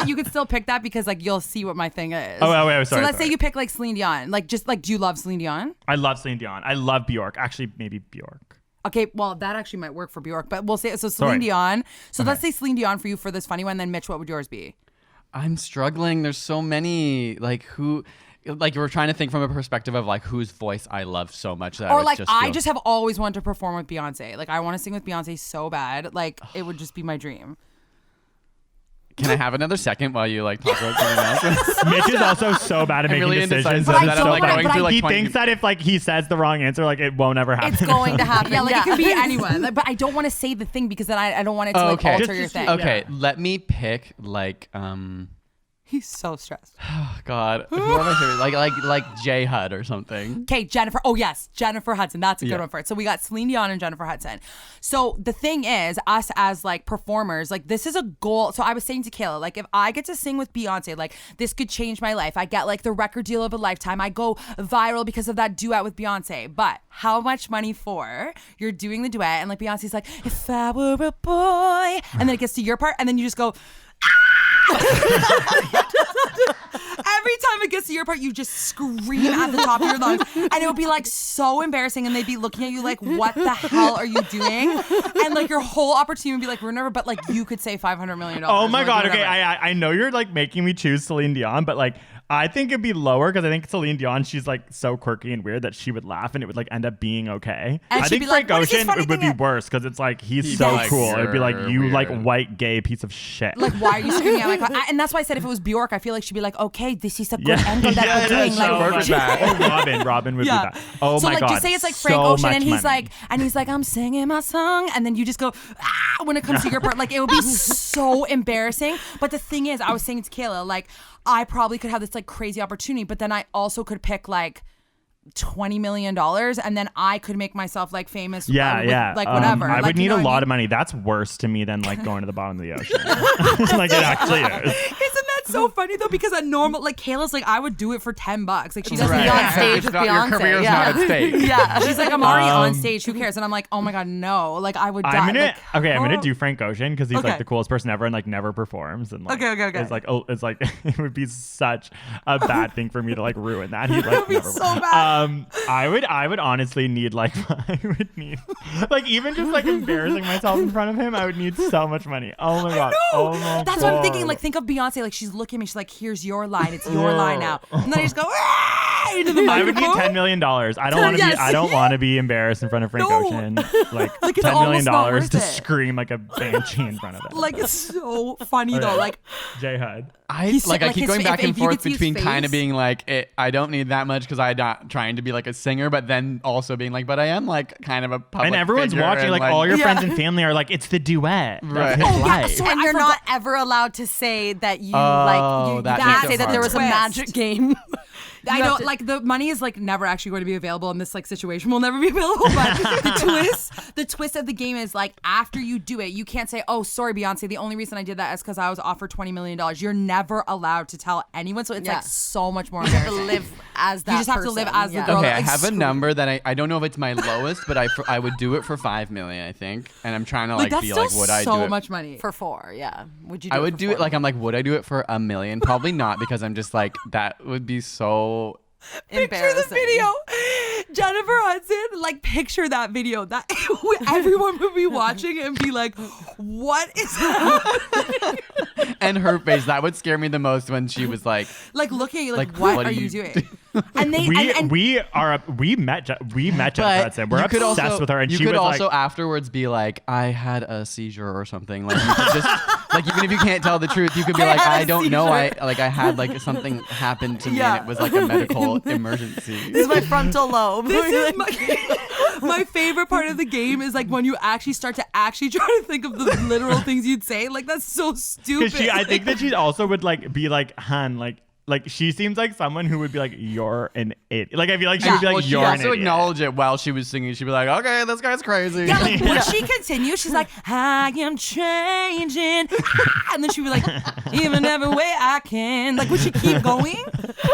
you could still pick that because like you'll see what my thing is. Oh, wait, So sorry, let's sorry. say you pick like Celine Dion. Like just like, do you love Celine Dion? I love Celine Dion. I love Bjork. Actually, maybe Bjork. Okay, well that actually might work for Bjork, but we'll say so Celine Sorry. Dion. So Okay. let's say Celine Dion for you for this funny one. Then Mitch, what would yours be? I'm struggling. There's so many like who. Like we're trying to think from a perspective of like whose voice I love so much that Or I would like just I feel- just have always wanted to perform with Beyonce. Like I want to sing with Beyonce so bad. Like it would just be my dream. Can I have another second while you like talk about something else? Mitch is also so bad at I'm making really decisions. indecisive But I that I'm don't- like but I- going but through I- like He 20 thinks that if like he says the wrong answer, like it won't ever happen. It's going to happen. Yeah, like it could be anyone. Like, but I don't want to say the thing because then I don't want it to like Okay. alter Just- your just- thing. Okay, let me pick like He's so stressed. God, whoever here, like J Hud or something. Okay, Jennifer. Oh, yes. Jennifer Hudson. That's a good Yeah. one for it. So we got Celine Dion and Jennifer Hudson. So the thing is, us as like performers, like this is a goal. So I was saying to Kayla, like if I get to sing with Beyonce, like this could change my life. I get like the record deal of a lifetime. I go viral because of that duet with Beyonce. But how much money for? You're doing the duet and like Beyonce's like, if I were a boy. And then it gets to your part and then you just go, every time it gets to your part, you just scream at the top of your lungs, and it would be like so embarrassing, and they'd be looking at you like, "What the hell are you doing?" And like your whole opportunity would be like, "Remember," but like you could say $500 million. Oh my like, God. Okay, whatever. I know you're like making me choose Celine Dion, but like I think it'd be lower because I think Celine Dion, she's like so quirky and weird that she would laugh and it would like end up being okay. And I she'd think be like, Frank "What is this Ocean funny it would thing be worse because it's like he's He's so like, cool. It'd be like "You're you like weird." white gay piece of shit. Like, why are you screaming at my car? And that's why I said if it was Bjork, I feel like she'd be like, okay, this is a good angle that yeah, we're doing. so Like, much. Oh, Robin would be that. Oh so my like, God. just say it's like Frank so Ocean, much and he's money. like, I'm singing my song, and then you just go, ah, when it comes to your part, like it would be so embarrassing. But the thing is, I was saying to Kayla, like, I probably could have this like crazy opportunity, but then I also could pick like $20 million, and then I could make myself like famous. with, like whatever. I Like, would you need know a what I lot mean? of money. That's worse to me than like going to the bottom of the ocean. Like it actually is. Isn't that it's so funny though because a normal like Kayla's like I would do it for $10. Like she doesn't Right. Be on care. stage It's with not- your Beyonce. career's not at stake. Yeah. She's like I'm already on stage. Who cares? And I'm like, oh my god, no. Like I would die. I'm gonna like, I'm gonna do Frank Ocean because he's Okay. like the coolest person ever and like never performs and like Okay. it's like it would be such a bad thing for me to like ruin that. He like would be never so bad. I would honestly need like I would need like even just like embarrassing myself in front of him. I would need so much money. Oh my god. Oh my That's what I'm thinking. Like, think of Beyonce. Like, she's looking at me. She's like, "Here's your line. It's your line now." And then I just go into the I would need microphone. $10 million. I don't want to Yes. be. I don't want to be embarrassed in front of Frank No. Ocean. Like Like, it's $10 million almost not worth to it. scream like a banshee in front of it. Like, it's so funny though. Like, J Hud. I He's like like I keep his going fa- back if and you could forth see his between kind of face. being like I don't need that much because I'm not trying to be like a singer, but then also being like, but I am like kind of a public And everyone's figure watching. and, Like all your Yeah. friends and family are like, it's the duet. Right. That's his Oh, yeah, life. so And I you're forgot- not ever allowed to say that you Oh, you that can't makes it say that there was a hard. magic game. I You have don't to- like the money is like never actually going to be available in this like situation will never be available. But the twist of the game is like after you do it, you can't say, "Oh, sorry, Beyonce. The only reason I did that is because I was offered $20 million." You're never allowed to tell anyone, so it's Yeah. like so much more You have to embarrassing. live as that. You just have to live person. as the Yeah. girl. Okay, that, I like, have a scream. number that I don't know if it's my lowest, but I would do it for $5 million, I think, and I'm trying to Like like that's be still like, would I so do it? much money. For 4, yeah. Would you? Do I it would for do 4? it like I'm like, would I do it for $1 million? Probably not because I'm just like that would be so. Picture the video. Jennifer Hudson, like picture that video. That everyone would be watching and be like, "What is happening?" And her face, that would scare me the most when she was like, Like looking at you, like, Like, what, what are do you you doing? And they and we met Jennifer Hudson. We're you could obsessed also, with her, and you she could was also like, afterwards be like, I had a seizure or something. Like you could just like even if you can't tell the truth, you could be like, had a I don't know. I seizure. had like something happened to me Yeah. and it was like a medical emergency. This is my frontal lobe. this is my favorite part of the game is like when you actually start to actually try to think of the literal things you'd say. Like that's so stupid. because I think that she also would like be like, hun, like she seems like someone who would be like, you're an idiot. Like I feel like she would be like, Well, she you're an also idiot. acknowledged it while she was singing. She'd be like, okay, this guy's crazy. Yeah, like, would she continue? She's like, I am changing. And then she'd be like, even every way I can. Like, would she keep going?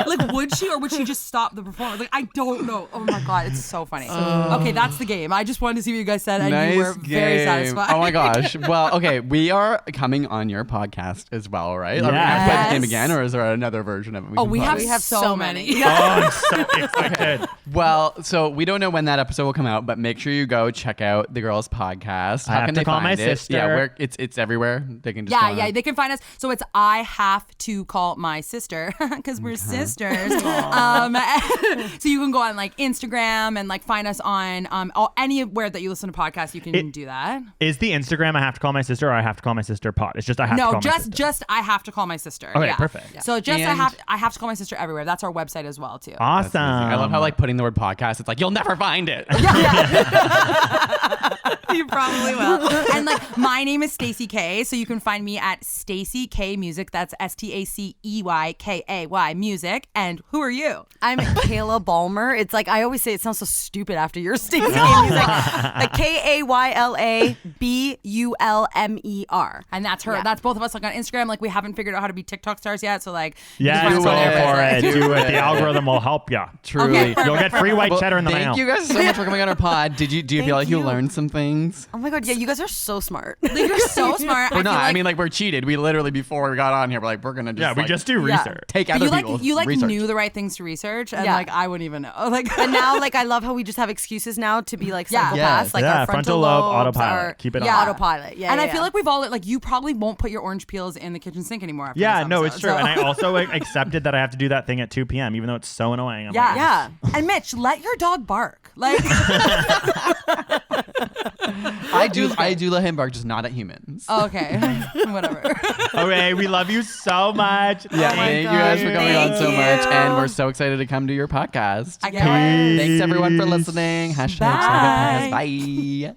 Like, would she? Or would she just stop the performance? Like, I don't know. Oh my God, it's so funny. Okay, that's the game. I just wanted to see what you guys said, and Nice you were very game. satisfied. Oh my gosh. Well, okay, we are coming on your podcast as well, right? Are we gonna play the game Yes. again, or is there another version of it? Oh, can we play? have We have so so many. many. Oh, I'm so excited. Well, so we don't know when that episode will come out, but make sure you go check out the girls' podcast. I How have can to they call find my it? sister. Yeah, where it's everywhere. They can just Yeah, go yeah, on. they can find us. So it's I have to call my sister because we're sisters. So you can go on like Instagram and like find us on anywhere that you listen to podcasts. You can do that. Is the Instagram I have to call my sister or I have to call my sister pod? It's just I have to No, call my sister. just I have to call my sister. Okay, yeah. perfect. So just And- I have to call my sister everywhere. That's our website as well too. Awesome. That's amazing. I love how like putting the word podcast. It's like you'll never find it. You probably will. And like my name is Stacey K, so you can find me at Stacey K Music. That's STACEYKAY Music. And who are you? I'm Kayla Bulmer. It's like I always say it sounds so stupid after your Stacey music. Like KAYLABULMER. And that's her. Yeah. That's both of us like on Instagram. Like we haven't figured out how to be TikTok stars yet. So like Yeah, you go can find us on for there. it. Do it. The algorithm will help you. Truly. Okay, You'll get free white Well, cheddar in the thank mail. you guys so much for coming on our pod. Do you feel Thank like you you. learned some things? Oh my God, yeah, you guys are so smart. Like, you're so smart. We're I feel not. I like- mean, like we're cheated. We literally before we got on here, we're like, we're gonna just Yeah, we like, just do research. take But other you like people's you like research. knew the right things to research, and Yeah. like I wouldn't even know. Like, But now, like, I love how we just have excuses now to be like Yeah. psychopaths. Yes. Like Yeah, our frontal frontal lobe, lobes autopilot. are Keep it Yeah. on. autopilot. Yeah, and yeah, I feel like we've all like you probably won't put your orange peels in the kitchen sink anymore. After Yeah, this no, it's episode, true. so- And I also like, accepted that I have to do that thing at 2 p.m., even though it's so annoying. I'm Yeah. like, yeah. And Mitch, let your dog bark. Like, I do let him bark, just not at humans. okay, whatever. Okay, we love you so much. Yeah, thank you guys for coming on Thank so much, you. and we're so excited to come to your podcast. I can't wait. Thanks everyone for listening. #podcast. Bye. Bye.